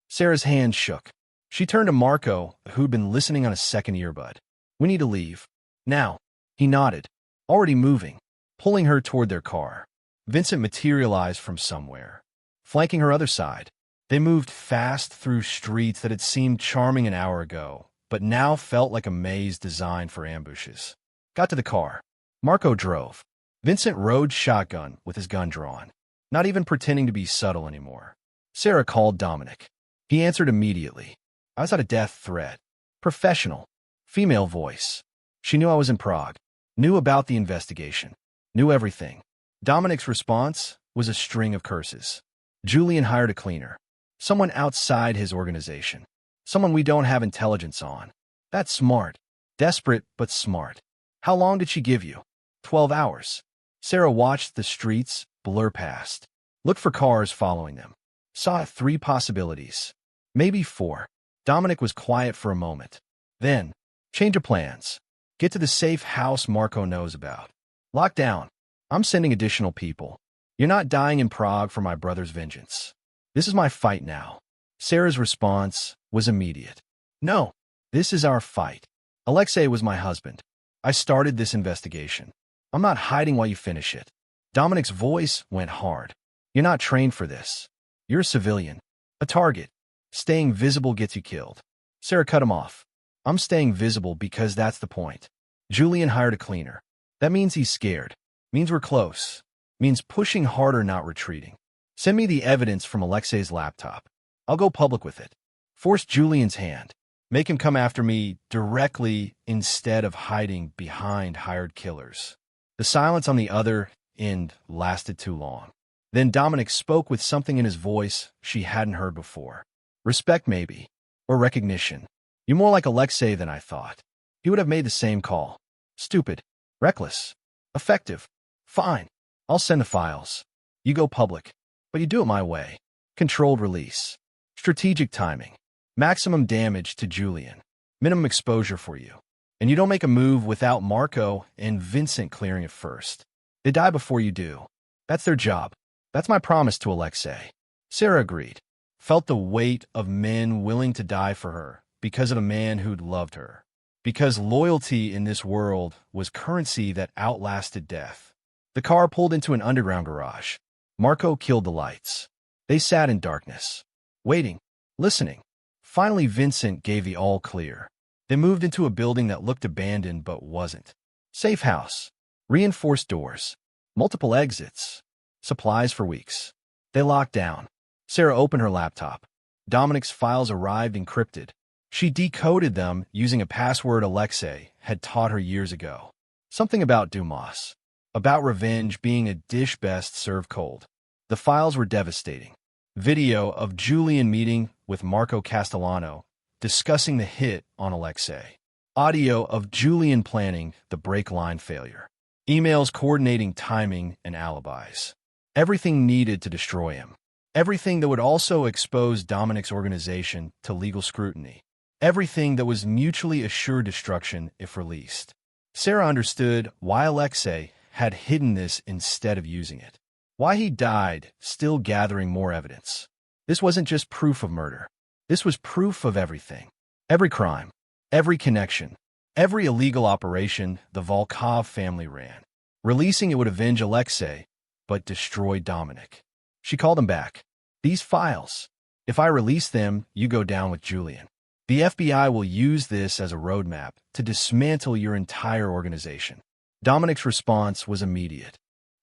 Sera's hand shook. She turned to Marco, who'd been listening on a second earbud. We need to leave. Now. He nodded. Already moving. Pulling her toward their car. Vincent materialized from somewhere. Flanking her other side. They moved fast through streets that had seemed charming an hour ago, but now felt like a maze designed for ambushes. Got to the car. Marco drove. Vincent rode shotgun with his gun drawn, not even pretending to be subtle anymore. Sera called Dominic. He answered immediately. I was at a death threat. Professional. Female voice. She knew I was in Prague. Knew about the investigation. Knew everything. Dominic's response was a string of curses. Julian hired a cleaner. Someone outside his organization. Someone we don't have intelligence on. That's smart. Desperate, but smart. How long did she give you? 12 hours. Sera watched the streets blur past. Looked for cars following them. Saw 3 possibilities. Maybe 4. Dominic was quiet for a moment. Then, change of plans. Get to the safe house Marco knows about. Lock down. I'm sending additional people. You're not dying in Prague for my brother's vengeance. This is my fight now. Sera's response was immediate. No, this is our fight. Alexei was my husband. I started this investigation. I'm not hiding while you finish it. Dominic's voice went hard. You're not trained for this. You're a civilian. A target. Staying visible gets you killed. Sera cut him off. I'm staying visible because that's the point. Julian hired a cleaner. That means he's scared. Means we're close. Means pushing harder, not retreating. Send me the evidence from Alexei's laptop. I'll go public with it. Force Julian's hand. Make him come after me directly instead of hiding behind hired killers. The silence on the other end lasted too long. Then Dominic spoke with something in his voice she hadn't heard before. Respect, maybe. Or recognition. You're more like Alexei than I thought. He would have made the same call. Stupid. Reckless. Effective. Fine. I'll send the files. You go public. But you do it my way. Controlled release. Strategic timing. Maximum damage to Julian. Minimum exposure for you. And you don't make a move without Marco and Vincent clearing it first. They die before you do. That's their job. That's my promise to Alexei. Sera agreed. Felt the weight of men willing to die for her because of a man who'd loved her. Because loyalty in this world was currency that outlasted death. The car pulled into an underground garage. Marco killed the lights. They sat in darkness. Waiting. Listening. Finally, Vincent gave the all clear. They moved into a building that looked abandoned but wasn't. Safe house. Reinforced doors. Multiple exits. Supplies for weeks. They locked down. Sera opened her laptop. Dominic's files arrived encrypted. She decoded them using a password Alexei had taught her years ago. Something about Dumas. About revenge being a dish best served cold. The files were devastating. Video of Julian meeting with Marco Castellano, discussing the hit on Alexei. Audio of Julian planning the break line failure. Emails coordinating timing and alibis. Everything needed to destroy him. Everything that would also expose Dominic's organization to legal scrutiny. Everything that was mutually assured destruction if released. Sera understood why Alexei had hidden this instead of using it. Why he died, still gathering more evidence. This wasn't just proof of murder. This was proof of everything. Every crime. Every connection. Every illegal operation the Volkov family ran. Releasing it would avenge Alexei, but destroy Dominic. She called him back. These files. If I release them, you go down with Julian. The FBI will use this as a roadmap to dismantle your entire organization. Dominic's response was immediate.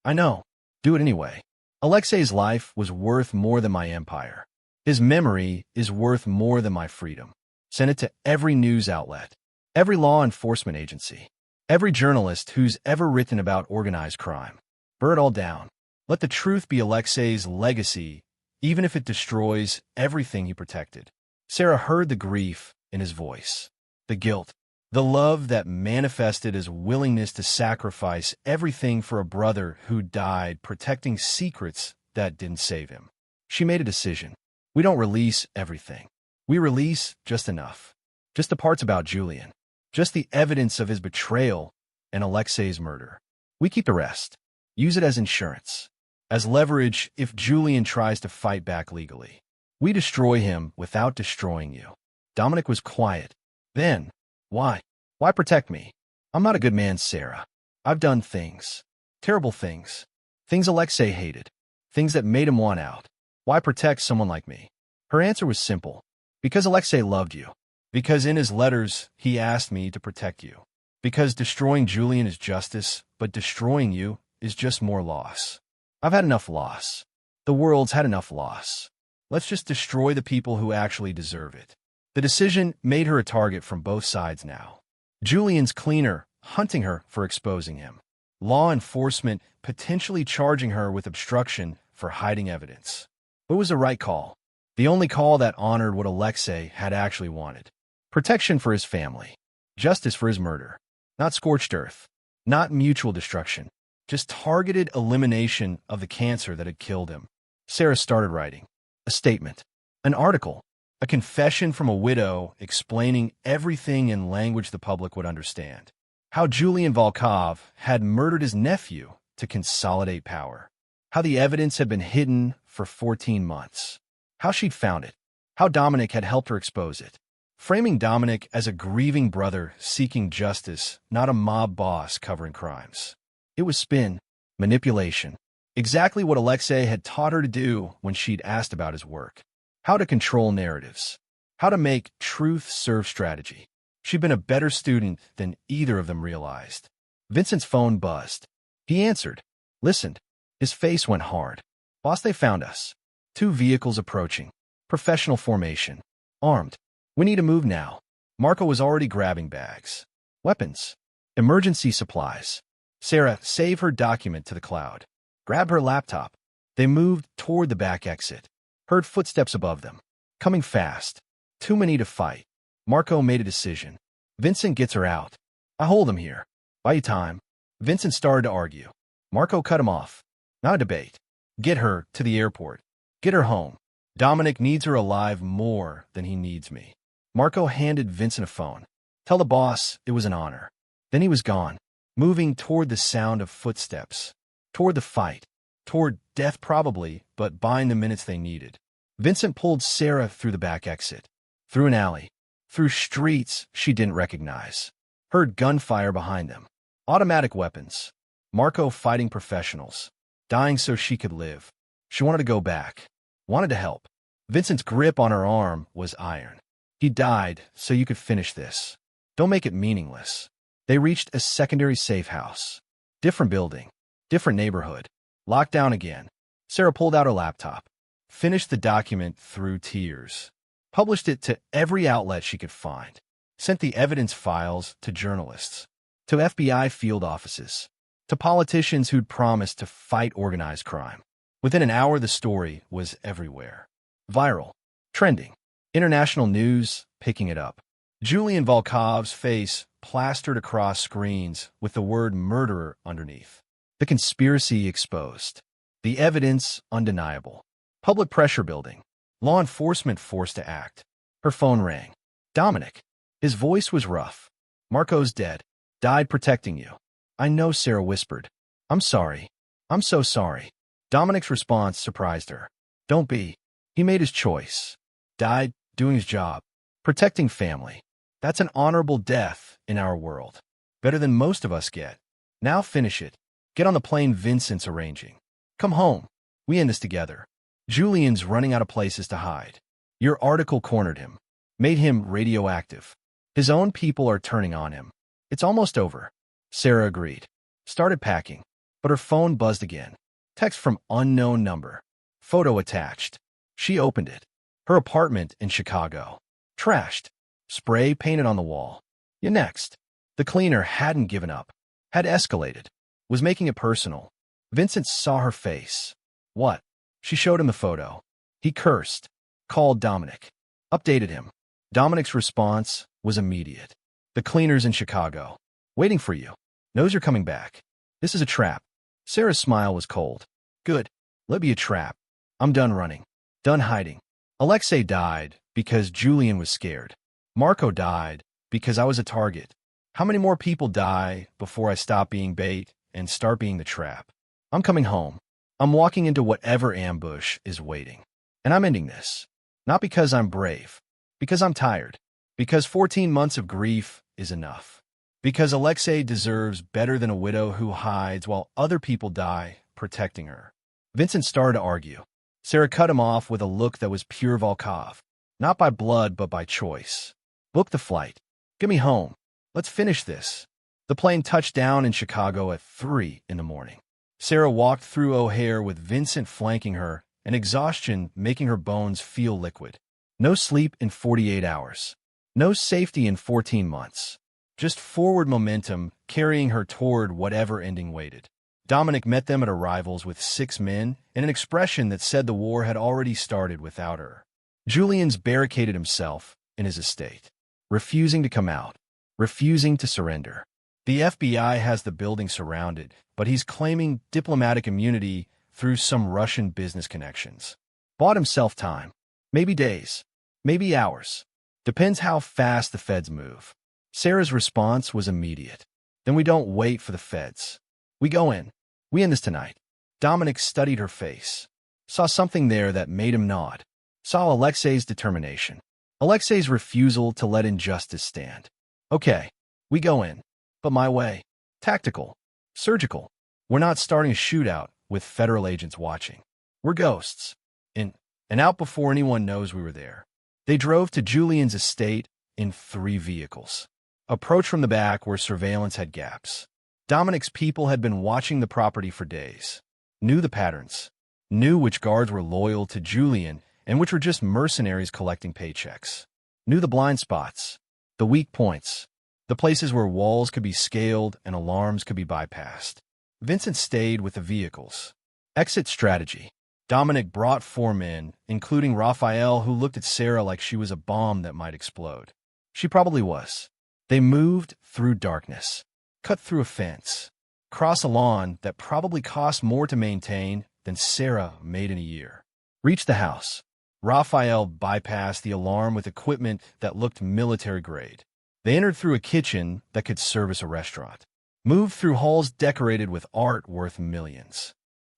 I know. Do it anyway. Alexei's life was worth more than my empire. His memory is worth more than my freedom. Send it to every news outlet, every law enforcement agency, every journalist who's ever written about organized crime. Burn it all down. Let the truth be Alexei's legacy, even if it destroys everything he protected. Sera heard the grief in his voice, the guilt, the love that manifested as willingness to sacrifice everything for a brother who died protecting secrets that didn't save him. She made a decision. We don't release everything. We release just enough. Just the parts about Julian. Just the evidence of his betrayal and Alexei's murder. We keep the rest. Use it as insurance. As leverage if Julian tries to fight back legally. We destroy him without destroying you. Dominic was quiet. Then, why? Why protect me? I'm not a good man, Sera. I've done things. Terrible things. Things Alexei hated. Things that made him want out. Why protect someone like me? Her answer was simple. Because Alexei loved you. Because in his letters, he asked me to protect you. Because destroying Julian is justice, but destroying you is just more loss. I've had enough loss. The world's had enough loss. Let's just destroy the people who actually deserve it. The decision made her a target from both sides now. Julian's cleaner, hunting her for exposing him. Law enforcement potentially charging her with obstruction for hiding evidence. It was the right call. The only call that honored what Alexei had actually wanted. Protection for his family. Justice for his murder. Not scorched earth. Not mutual destruction. Just targeted elimination of the cancer that had killed him. Sera started writing. A statement. An article. A confession from a widow explaining everything in language the public would understand. How Julian Volkov had murdered his nephew to consolidate power. How the evidence had been hidden for 14 months. How she'd found it. How Dominic had helped her expose it. Framing Dominic as a grieving brother seeking justice, not a mob boss covering crimes. It was spin, manipulation. Exactly what Alexei had taught her to do when she'd asked about his work. How to control narratives. How to make truth serve strategy. She'd been a better student than either of them realized. Vincent's phone buzzed. He answered. Listened. His face went hard. Boss, they found us. 2 vehicles approaching. Professional formation. Armed. We need to move now. Marco was already grabbing bags. Weapons. Emergency supplies. Sera, save her document to the cloud. Grab her laptop. They moved toward the back exit. Heard footsteps above them. Coming fast. Too many to fight. Marco made a decision. Vincent gets her out. I hold him here. Buy you time. Vincent started to argue. Marco cut him off. Not a debate. Get her to the airport. Get her home. Dominic needs her alive more than he needs me. Marco handed Vincent a phone. Tell the boss it was an honor. Then he was gone, moving toward the sound of footsteps. Toward the fight. Toward death probably, but buying the minutes they needed. Vincent pulled Sera through the back exit. Through an alley. Through streets she didn't recognize. Heard gunfire behind them. Automatic weapons. Marco fighting professionals. Dying so she could live. She wanted to go back. Wanted to help. Vincent's grip on her arm was iron. He died so you could finish this. Don't make it meaningless. They reached a secondary safe house. Different building. Different neighborhood. Locked down again. Sera pulled out her laptop. Finished the document through tears. Published it to every outlet she could find. Sent the evidence files to journalists. To FBI field offices. To politicians who'd promised to fight organized crime. Within an hour, the story was everywhere. Viral. Trending. International news picking it up. Julian Volkov's face plastered across screens with the word murderer underneath. The conspiracy exposed. The evidence undeniable. Public pressure building. Law enforcement forced to act. Her phone rang. Dominic. His voice was rough. Marco's dead. Died protecting you. I know, Sera whispered. I'm sorry. I'm so sorry. Dominic's response surprised her. Don't be. He made his choice. Died doing his job. Protecting family. That's an honorable death in our world. Better than most of us get. Now finish it. Get on the plane Vincent's arranging. Come home. We end this together. Julian's running out of places to hide. Your article cornered him. Made him radioactive. His own people are turning on him. It's almost over. Sera agreed. Started packing. But her phone buzzed again. Text from unknown number. Photo attached. She opened it. Her apartment in Chicago. Trashed. Spray painted on the wall. You next. The cleaner hadn't given up. Had escalated. Was making it personal. Vincent saw her face. What? She showed him the photo. He cursed. Called Dominic. Updated him. Dominic's response was immediate. The cleaner's in Chicago. Waiting for you. Knows you're coming back. This is a trap. Sera's smile was cold. Good. Let be a trap. I'm done running. Done hiding. Alexei died because Julian was scared. Marco died because I was a target. How many more people die before I stop being bait and start being the trap? I'm coming home. I'm walking into whatever ambush is waiting. And I'm ending this. Not because I'm brave. Because I'm tired. Because 14 months of grief is enough. Because Alexei deserves better than a widow who hides while other people die protecting her. Vincent started to argue. Sera cut him off with a look that was pure Volkov. Not by blood, but by choice. Book the flight. Get me home. Let's finish this. The plane touched down in Chicago at 3 in the morning. Sera walked through O'Hare with Vincent flanking her and exhaustion making her bones feel liquid. No sleep in 48 hours. No safety in 14 months. Just forward momentum carrying her toward whatever ending waited. Dominic met them at arrivals with 6 men and an expression that said the war had already started without her. Julian's barricaded himself in his estate, refusing to come out, refusing to surrender. The FBI has the building surrounded, but he's claiming diplomatic immunity through some Russian business connections. Bought himself time. Maybe days. Maybe hours. Depends how fast the feds move. Sera's response was immediate. Then we don't wait for the feds. We go in. We end this tonight. Dominic studied her face. Saw something there that made him nod. Saw Alexei's determination. Alexei's refusal to let injustice stand. Okay. We go in. But my way. Tactical. Surgical. We're not starting a shootout with federal agents watching. We're ghosts. In and out before anyone knows we were there. They drove to Julian's estate in 3 vehicles. Approached from the back where surveillance had gaps. Dominic's people had been watching the property for days. Knew the patterns. Knew which guards were loyal to Julian and which were just mercenaries collecting paychecks. Knew the blind spots. The weak points. The places where walls could be scaled and alarms could be bypassed. Vincent stayed with the vehicles. Exit strategy. Dominic brought 4 men, including Rafael, who looked at Sera like she was a bomb that might explode. She probably was. They moved through darkness, cut through a fence, cross a lawn that probably cost more to maintain than Sera made in a year. Reached the house. Rafael bypassed the alarm with equipment that looked military-grade. They entered through a kitchen that could service a restaurant. Moved through halls decorated with art worth millions.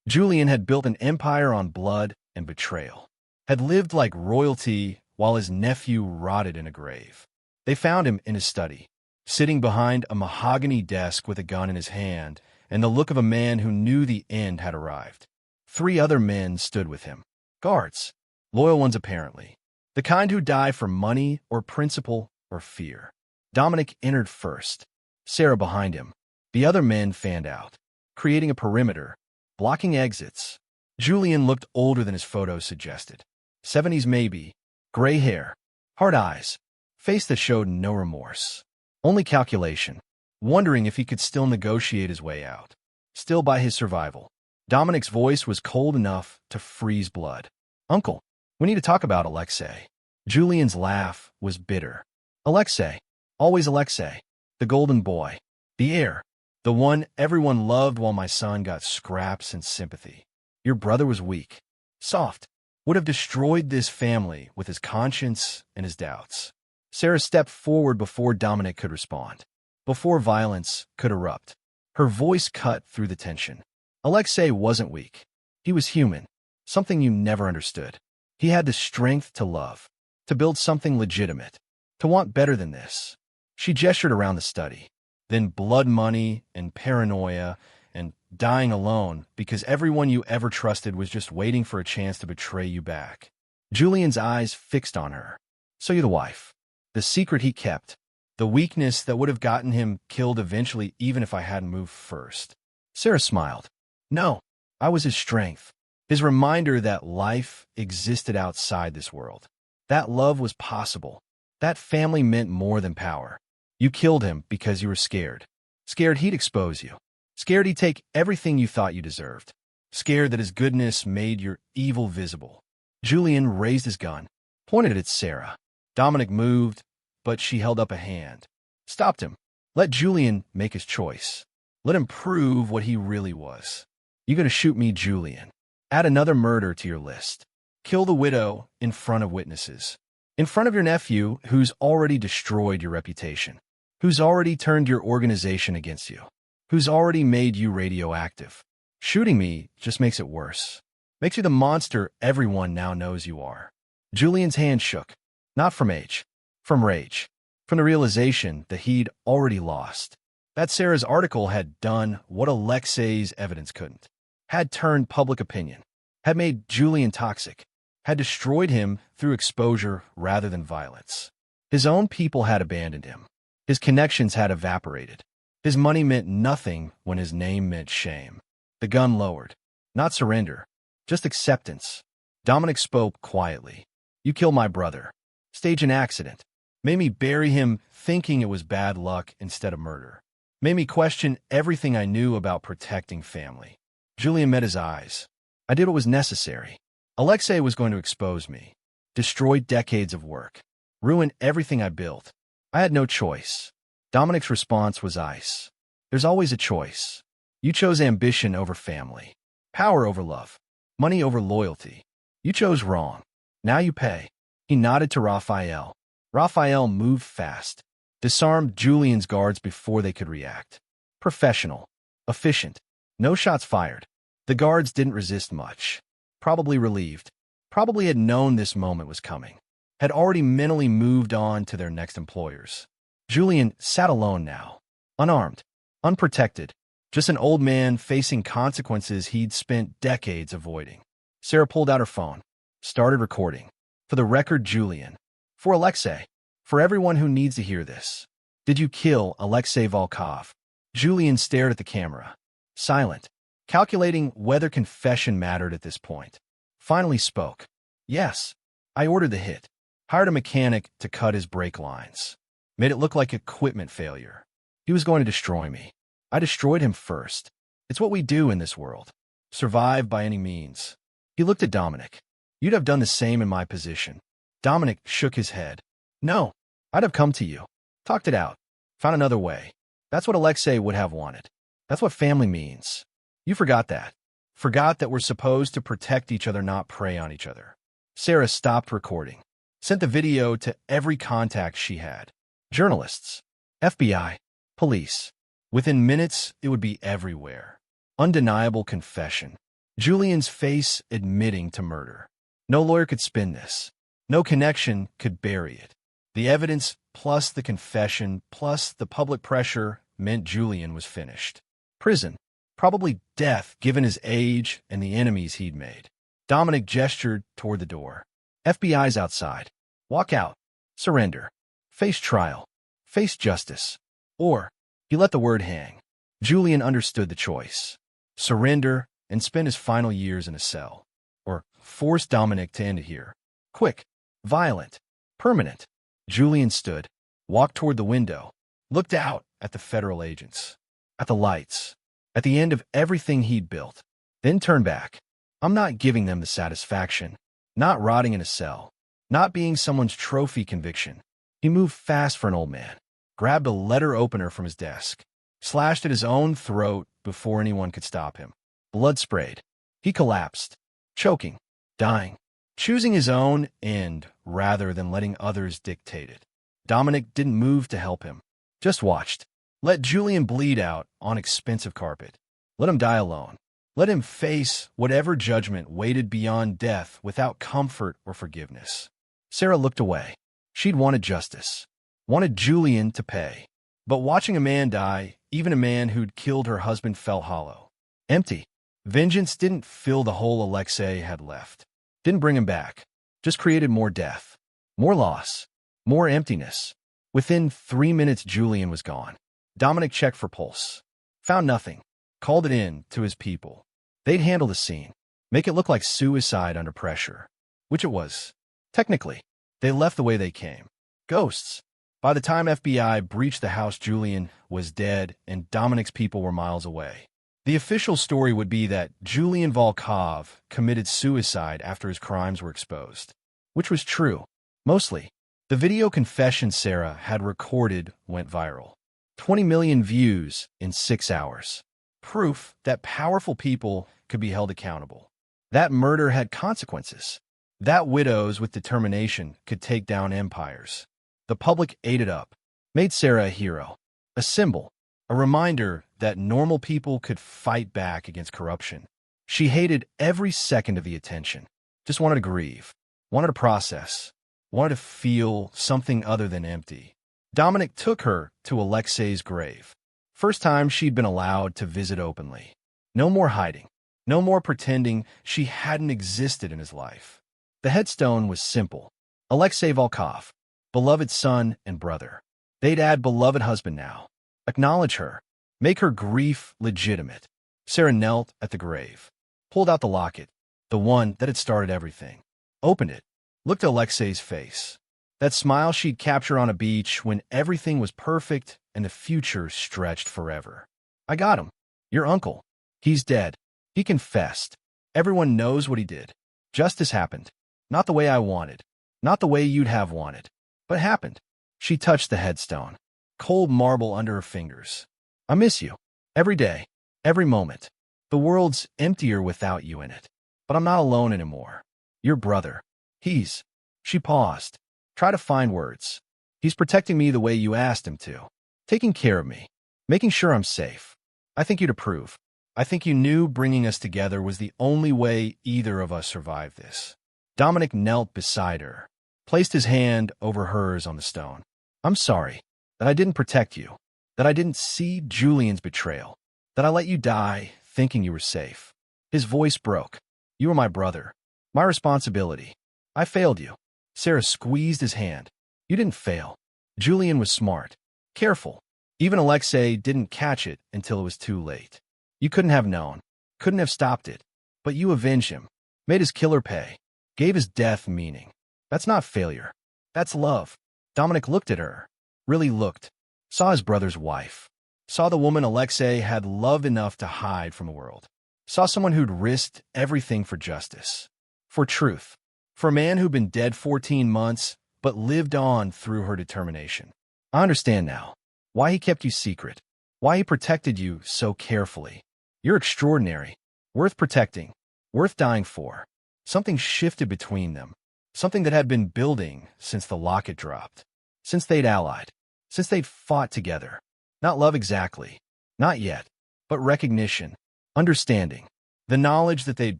Julian had built an empire on blood and betrayal. Had lived like royalty while his nephew rotted in a grave. They found him in his study, sitting behind a mahogany desk with a gun in his hand and the look of a man who knew the end had arrived. 3 other men stood with him. Guards. Loyal ones apparently. The kind who die for money or principle or fear. Dominic entered first. Sera behind him. The other men fanned out, creating a perimeter, blocking exits. Julian looked older than his photos suggested. 70s maybe. Gray hair. Hard eyes. Face that showed no remorse. Only calculation. Wondering if he could still negotiate his way out. Still by his survival. Dominic's voice was cold enough to freeze blood. Uncle, we need to talk about Alexei. Julian's laugh was bitter. Alexei. Always Alexei. The golden boy. The heir. The one everyone loved while my son got scraps and sympathy. Your brother was weak. Soft. Would have destroyed this family with his conscience and his doubts. Sera stepped forward before Dominic could respond. Before violence could erupt. Her voice cut through the tension. Alexei wasn't weak. He was human. Something you never understood. He had the strength to love. To build something legitimate. To want better than this. She gestured around the study. Then blood money and paranoia and dying alone because everyone you ever trusted was just waiting for a chance to betray you back. Julian's eyes fixed on her. So you're the wife. The secret he kept. The weakness that would have gotten him killed eventually even if I hadn't moved first. Sera smiled. No, I was his strength. His reminder that life existed outside this world. That love was possible. That family meant more than power. You killed him because you were scared. Scared he'd expose you. Scared he'd take everything you thought you deserved. Scared that his goodness made your evil visible. Julian raised his gun, pointed it at Sera. Dominic moved, but she held up a hand. Stopped him. Let Julian make his choice. Let him prove what he really was. You're gonna shoot me, Julian. Add another murder to your list. Kill the widow in front of witnesses. In front of your nephew, who's already destroyed your reputation. Who's already turned your organization against you. Who's already made you radioactive. Shooting me just makes it worse. Makes you the monster everyone now knows you are. Julian's hand shook. Not from age. From rage. From the realization that he'd already lost. That Sera's article had done what Alexei's evidence couldn't. Had turned public opinion. had made Julian toxic, had destroyed him through exposure rather than violence. His own people had abandoned him. His connections had evaporated. His money meant nothing when his name meant shame. The gun lowered. Not surrender, just acceptance. Dominic spoke quietly. You killed my brother. Stage an accident. Made me bury him thinking it was bad luck instead of murder. Made me question everything I knew about protecting family. Julian met his eyes. I did what was necessary. Alexei was going to expose me, destroy decades of work, ruin everything I built. I had no choice. Dominic's response was ice. There's always a choice. You chose ambition over family, power over love, money over loyalty. You chose wrong. Now you pay. He nodded to Rafael. Rafael moved fast, disarmed Julian's guards before they could react. Professional, efficient, no shots fired. The guards didn't resist much. Probably relieved. Probably had known this moment was coming. Had already mentally moved on to their next employers. Julian sat alone now, unarmed, unprotected, just an old man facing consequences he'd spent decades avoiding. Sera pulled out her phone, started recording. For the record, Julian. For Alexei. For everyone who needs to hear this. Did you kill Alexei Volkov? Julian stared at the camera, silent, calculating whether confession mattered at this point. Finally spoke. Yes. I ordered the hit. Hired a mechanic to cut his brake lines. Made it look like equipment failure. He was going to destroy me. I destroyed him first. It's what we do in this world. Survive by any means. He looked at Dominic. You'd have done the same in my position. Dominic shook his head. No, I'd have come to you. Talked it out. Found another way. That's what Alexei would have wanted. That's what family means. You forgot that. Forgot that we're supposed to protect each other, not prey on each other. Sera stopped recording. Sent the video to every contact she had. Journalists. FBI. Police. Within minutes, it would be everywhere. Undeniable confession. Julian's face admitting to murder. No lawyer could spin this. No connection could bury it. The evidence plus the confession plus the public pressure meant Julian was finished. Prison. Probably death given his age and the enemies he'd made. Dominic gestured toward the door. FBI's outside. Walk out. Surrender. Face trial. Face justice. Or, he let the word hang. Julian understood the choice. Surrender and spend his final years in a cell. Or force Dominic to end it here. Quick. Violent. Permanent. Julian stood, walked toward the window, looked out at the federal agents, at the lights, at the end of everything he'd built, then turned back. I'm not giving them the satisfaction. Not rotting in a cell. Not being someone's trophy conviction. He moved fast for an old man, grabbed a letter opener from his desk, slashed at his own throat before anyone could stop him. Blood sprayed. He collapsed, choking, dying, choosing his own end rather than letting others dictate it. Dominic didn't move to help him, just watched. Let Julian bleed out on expensive carpet. Let him die alone. Let him face whatever judgment waited beyond death without comfort or forgiveness. Sera looked away. She'd wanted justice, wanted Julian to pay. But watching a man die, even a man who'd killed her husband, felt hollow. Empty. Vengeance didn't fill the hole Alexei had left. Didn't bring him back. Just created more death, more loss, more emptiness. Within 3 minutes, Julian was gone. Dominic checked for pulse. Found nothing. Called it in to his people. They'd handle the scene. Make it look like suicide under pressure. Which it was. Technically, they left the way they came. Ghosts. By the time FBI breached the house, Julian was dead and Dominic's people were miles away. The official story would be that Julian Volkov committed suicide after his crimes were exposed. Which was true. Mostly. The video confession Sera had recorded went viral. 20 million views in 6 hours. Proof that powerful people could be held accountable. That murder had consequences. That widows with determination could take down empires. The public ate it up. Made Sera a hero. A symbol. A reminder that normal people could fight back against corruption. She hated every second of the attention. Just wanted to grieve. Wanted to process. Wanted to feel something other than empty. Dominic took her to Alexei's grave. First time she'd been allowed to visit openly. No more hiding. No more pretending she hadn't existed in his life. The headstone was simple. Alexei Volkov, beloved son and brother. They'd add beloved husband now. Acknowledge her. Make her grief legitimate. Sera knelt at the grave, pulled out the locket, the one that had started everything. Opened it, looked at Alexei's face. That smile she'd capture on a beach when everything was perfect and the future stretched forever. I got him. Your uncle. He's dead. He confessed. Everyone knows what he did. Justice happened. Not the way I wanted. Not the way you'd have wanted. But happened. She touched the headstone. Cold marble under her fingers. I miss you. Every day. Every moment. The world's emptier without you in it. But I'm not alone anymore. Your brother. He's... She paused. Try to find words. He's protecting me the way you asked him to. Taking care of me. Making sure I'm safe. I think you'd approve. I think you knew bringing us together was the only way either of us survived this. Dominic knelt beside her, placed his hand over hers on the stone. I'm sorry that I didn't protect you, that I didn't see Julian's betrayal, that I let you die thinking you were safe. His voice broke. You were my brother, my responsibility. I failed you. Sera squeezed his hand. You didn't fail. Julian was smart, careful. Even Alexei didn't catch it until it was too late. You couldn't have known, couldn't have stopped it, but you avenged him, made his killer pay, gave his death meaning. That's not failure. That's love. Dominic looked at her, really looked, saw his brother's wife, saw the woman Alexei had loved enough to hide from the world, saw someone who'd risked everything for justice, for truth, for a man who'd been dead 14 months but lived on through her determination. I understand now why he kept you secret, why he protected you so carefully. You're extraordinary, worth protecting, worth dying for. Something shifted between them, something that had been building since the locket dropped, since they'd allied, since they'd fought together. Not love exactly, not yet, but recognition, understanding, the knowledge that they'd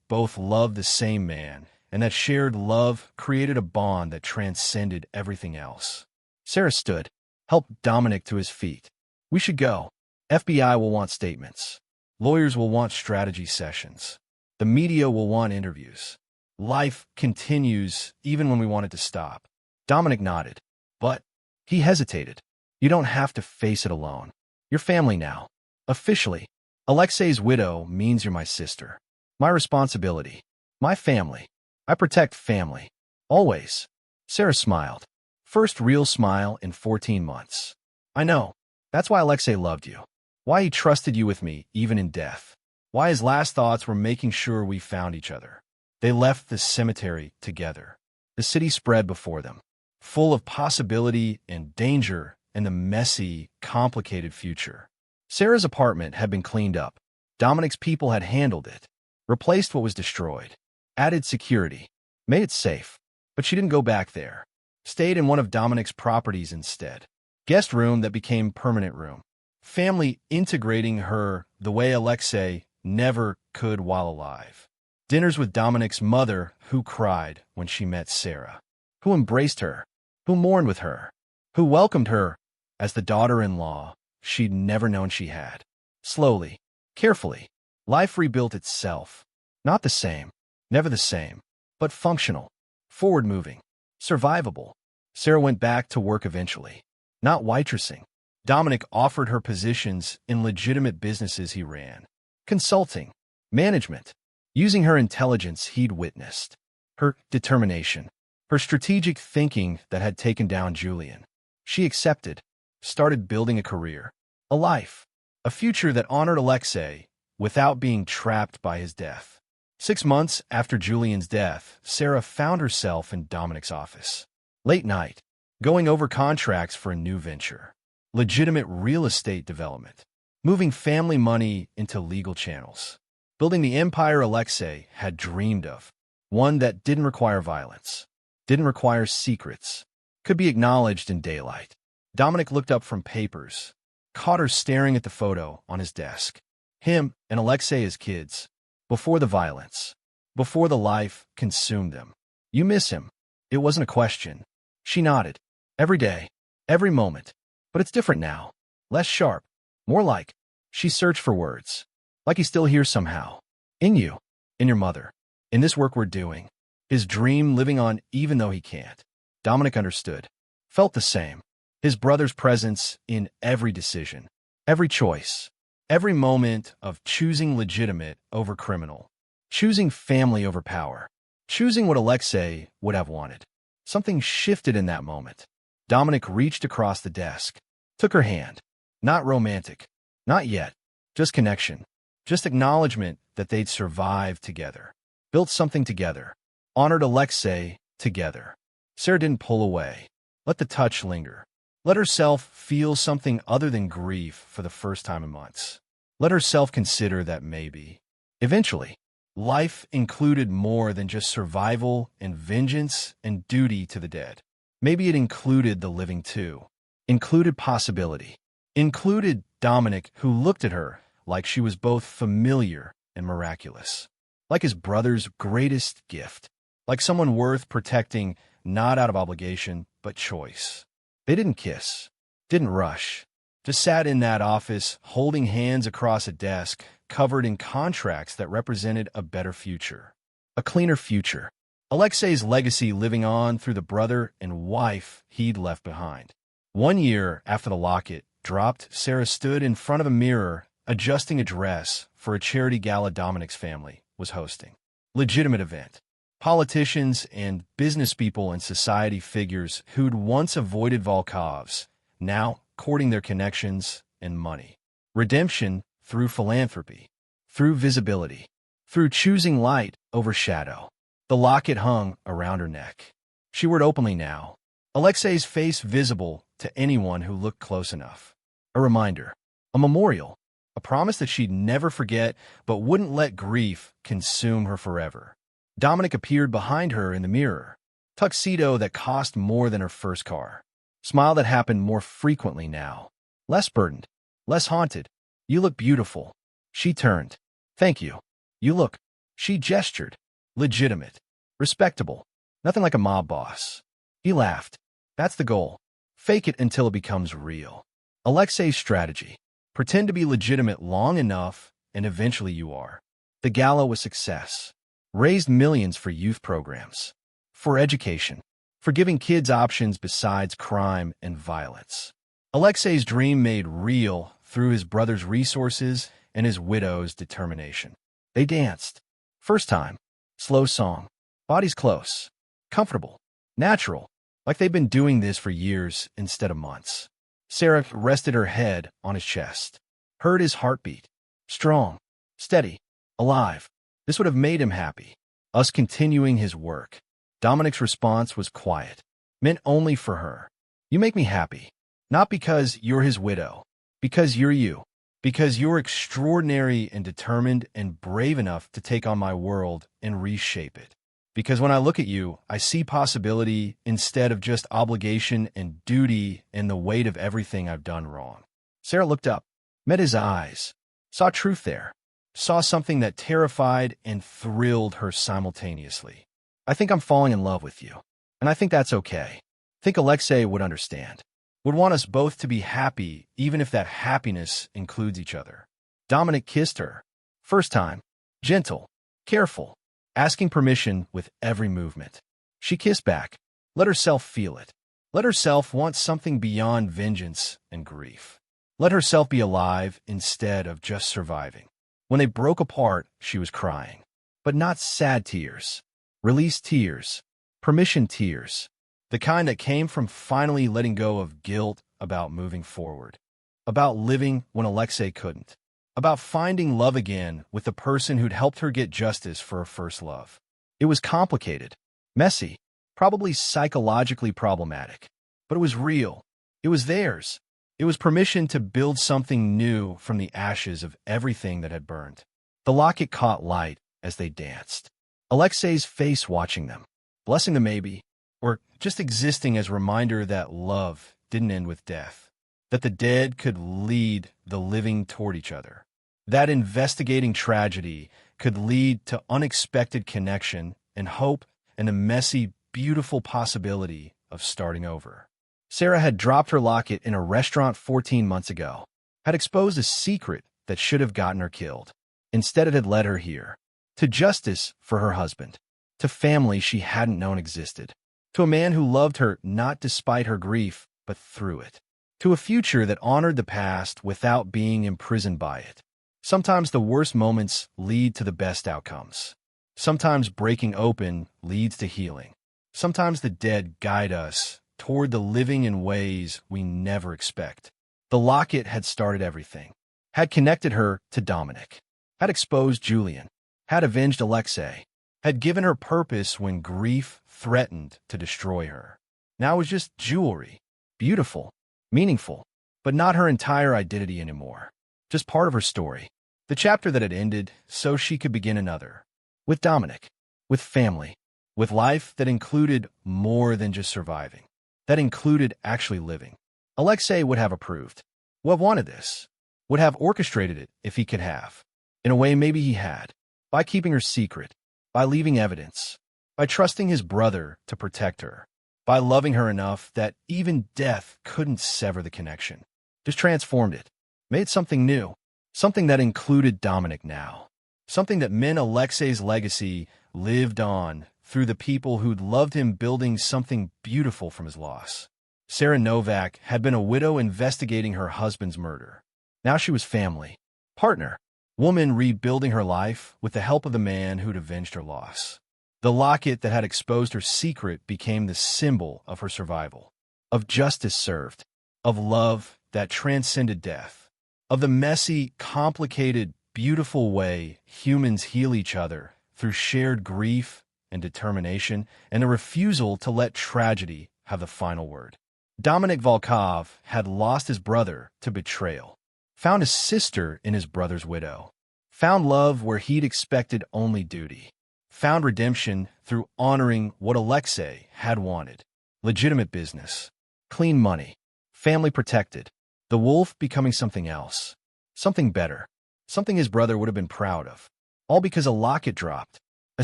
both loved the same man, and that shared love created a bond that transcended everything else. Sera stood, helped Dominic to his feet. We should go. FBI will want statements. Lawyers will want strategy sessions. The media will want interviews. Life continues even when we want it to stop. Dominic nodded, but he hesitated. You don't have to face it alone. You're family now. Officially, Alexei's widow means you're my sister. My responsibility. My family. I protect family. Always. Sera smiled. First real smile in 14 months. I know. That's why Alexei loved you. Why he trusted you with me, even in death. Why his last thoughts were making sure we found each other. They left the cemetery together. The city spread before them, full of possibility and danger and the messy, complicated future. Sera's apartment had been cleaned up. Dominic's people had handled it, replaced what was destroyed, added security, made it safe. But she didn't go back there. Stayed in one of Dominic's properties instead. Guest room that became permanent room. Family integrating her the way Alexei never could while alive. Dinners with Dominic's mother, who cried when she met Sera, who embraced her, who mourned with her, who welcomed her as the daughter-in-law she'd never known she had. Slowly, carefully, life rebuilt itself. Not the same, never the same, but functional, forward-moving, survivable. Sera went back to work eventually, not waitressing. Dominic offered her positions in legitimate businesses he ran. Consulting, management, using her intelligence he'd witnessed, her determination, her strategic thinking that had taken down Julian. She accepted, started building a career, a life, a future that honored Alexei without being trapped by his death. 6 months after Julian's death, Sera found herself in Dominic's office. Late night, going over contracts for a new venture. Legitimate real estate development, moving family money into legal channels, building the empire Alexei had dreamed of, one that didn't require violence, didn't require secrets, could be acknowledged in daylight. Dominic looked up from papers, caught her staring at the photo on his desk. Him and Alexei as kids, before the violence, before the life consumed them. You miss him. It wasn't a question. She nodded. Every day, every moment. But it's different now. Less sharp. More like. She searched for words. Like he's still here somehow. In you, in your mother, in this work we're doing. His dream living on even though he can't. Dominic understood, felt the same. His brother's presence in every decision, every choice, every moment of choosing legitimate over criminal, choosing family over power, choosing what Alexei would have wanted. Something shifted in that moment. Dominic reached across the desk, took her hand. Not romantic, not yet, just connection, just acknowledgement that they'd survived together, built something together, honored Alexei together. Sera didn't pull away. Let the touch linger. Let herself feel something other than grief for the first time in months. Let herself consider that maybe, eventually, life included more than just survival and vengeance and duty to the dead. Maybe it included the living too. Included possibility. Included Dominic, who looked at her like she was both familiar and miraculous. Like his brother's greatest gift. Like someone worth protecting, not out of obligation, but choice. They didn't kiss. Didn't rush. Just sat in that office, holding hands across a desk, covered in contracts that represented a better future. A cleaner future. Alexei's legacy living on through the brother and wife he'd left behind. 1 year after the Locket dropped, Sera stood in front of a mirror, adjusting a dress for a charity gala Dominic's family was hosting. Legitimate event. Politicians and business people and society figures who'd once avoided Volkovs, now courting their connections and money. Redemption through philanthropy, through visibility, through choosing light over shadow. The locket hung around her neck. She wore it openly now, Alexei's face visible to anyone who looked close enough. A reminder, a memorial, a promise that she'd never forget but wouldn't let grief consume her forever. Dominic appeared behind her in the mirror, tuxedo that cost more than her first car. Smile that happened more frequently now. Less burdened, less haunted. You look beautiful. She turned. Thank you. You look. She gestured. Legitimate. Respectable. Nothing like a mob boss. He laughed. That's the goal. Fake it until it becomes real. Alexei's strategy. Pretend to be legitimate long enough, and eventually you are. The gala was success. Raised millions for youth programs. For education. For giving kids options besides crime and violence. Alexei's dream made real through his brother's resources and his widow's determination. They danced. First time. Slow song. Bodies close. Comfortable. Natural. Like they'd been doing this for years instead of months. Sera rested her head on his chest. Heard his heartbeat. Strong. Steady. Alive. This would have made him happy. Us continuing his work. Dominic's response was quiet. Meant only for her. You make me happy. Not because you're his widow. Because you're you. Because you're extraordinary and determined and brave enough to take on my world and reshape it. Because when I look at you, I see possibility instead of just obligation and duty and the weight of everything I've done wrong. Sera looked up, met his eyes, saw truth there, saw something that terrified and thrilled her simultaneously. I think I'm falling in love with you, and I think that's okay. Think Alexei would understand, would want us both to be happy even if that happiness includes each other. Dominic kissed her. First time. Gentle. Careful. Asking permission with every movement. She kissed back. Let herself feel it. Let herself want something beyond vengeance and grief. Let herself be alive instead of just surviving. When they broke apart, she was crying. But not sad tears. Released tears. Permission tears. The kind that came from finally letting go of guilt about moving forward. About living when Alexei couldn't. About finding love again with the person who'd helped her get justice for her first love. It was complicated, messy, probably psychologically problematic. But it was real. It was theirs. It was permission to build something new from the ashes of everything that had burned. The locket caught light as they danced. Alexei's face watching them, blessing them maybe, or just existing as a reminder that love didn't end with death. That the dead could lead the living toward each other. That investigating tragedy could lead to unexpected connection and hope and a messy, beautiful possibility of starting over. Sera had dropped her locket in a restaurant 14 months ago, had exposed a secret that should have gotten her killed. Instead, it had led her here. to justice for her husband, to family she hadn't known existed, to a man who loved her not despite her grief, but through it, to a future that honored the past without being imprisoned by it. Sometimes the worst moments lead to the best outcomes. Sometimes breaking open leads to healing. Sometimes the dead guide us toward the living in ways we never expect. The Locket had started everything, had connected her to Dominic, had exposed Julian, had avenged Alexei, had given her purpose when grief threatened to destroy her. Now it was just jewelry, beautiful, meaningful, but not her entire identity anymore. Just part of her story. The chapter that had ended so she could begin another. With Dominic, with family, with life that included more than just surviving, that included actually living. Alexei would have approved, would have wanted this, would have orchestrated it if he could have. In a way, maybe he had, by keeping her secret, by leaving evidence, by trusting his brother to protect her, by loving her enough that even death couldn't sever the connection. Just transformed it, made something new, something that included Dominic now, something that meant Alexei's legacy lived on through the people who'd loved him, building something beautiful from his loss. Sera Novak had been a widow investigating her husband's murder. Now she was family, partner, woman rebuilding her life with the help of the man who'd avenged her loss. The locket that had exposed her secret became the symbol of her survival, of justice served, of love that transcended death, of the messy, complicated, beautiful way humans heal each other through shared grief and determination, and a refusal to let tragedy have the final word. Dominic Volkov had lost his brother to betrayal, found his sister in his brother's widow, found love where he'd expected only duty, found redemption through honoring what Alexei had wanted, legitimate business, clean money, family protected, the wolf becoming something else, something better, something his brother would have been proud of, all because a locket dropped, a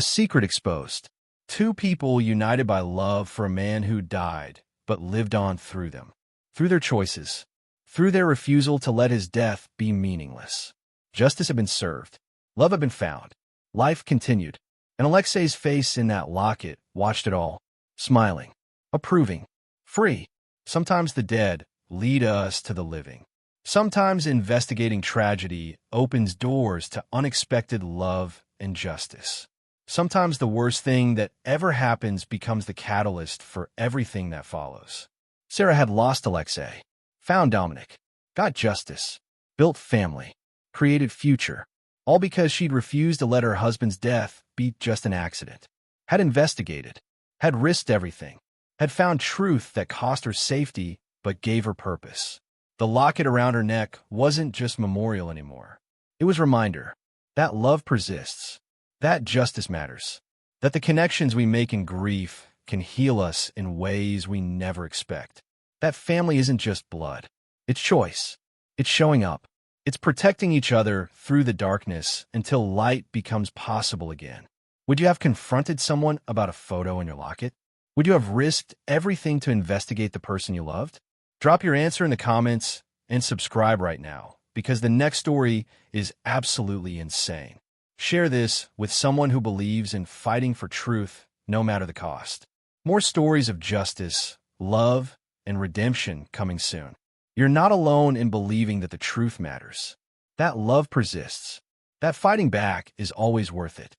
secret exposed, two people united by love for a man who died but lived on through them, through their choices, through their refusal to let his death be meaningless. Justice had been served, love had been found, life continued, and Alexei's face in that locket watched it all, smiling, approving, free. Sometimes the dead lead us to the living. Sometimes investigating tragedy opens doors to unexpected love and justice. Sometimes the worst thing that ever happens becomes the catalyst for everything that follows. Sera had lost Alexei, found Dominic, got justice, built family, created future, all because she'd refused to let her husband's death be just an accident. Had investigated, had risked everything, had found truth that cost her safety but gave her purpose. The locket around her neck wasn't just memorial anymore. It was a reminder that love persists, that justice matters, that the connections we make in grief can heal us in ways we never expect. That family isn't just blood. It's choice. It's showing up. It's protecting each other through the darkness until light becomes possible again. Would you have confronted someone about a photo in your locket? Would you have risked everything to investigate the person you loved? Drop your answer in the comments and subscribe right now, because the next story is absolutely insane. Share this with someone who believes in fighting for truth, no matter the cost. More stories of justice, love, and redemption coming soon. You're not alone in believing that the truth matters, that love persists, that fighting back is always worth it.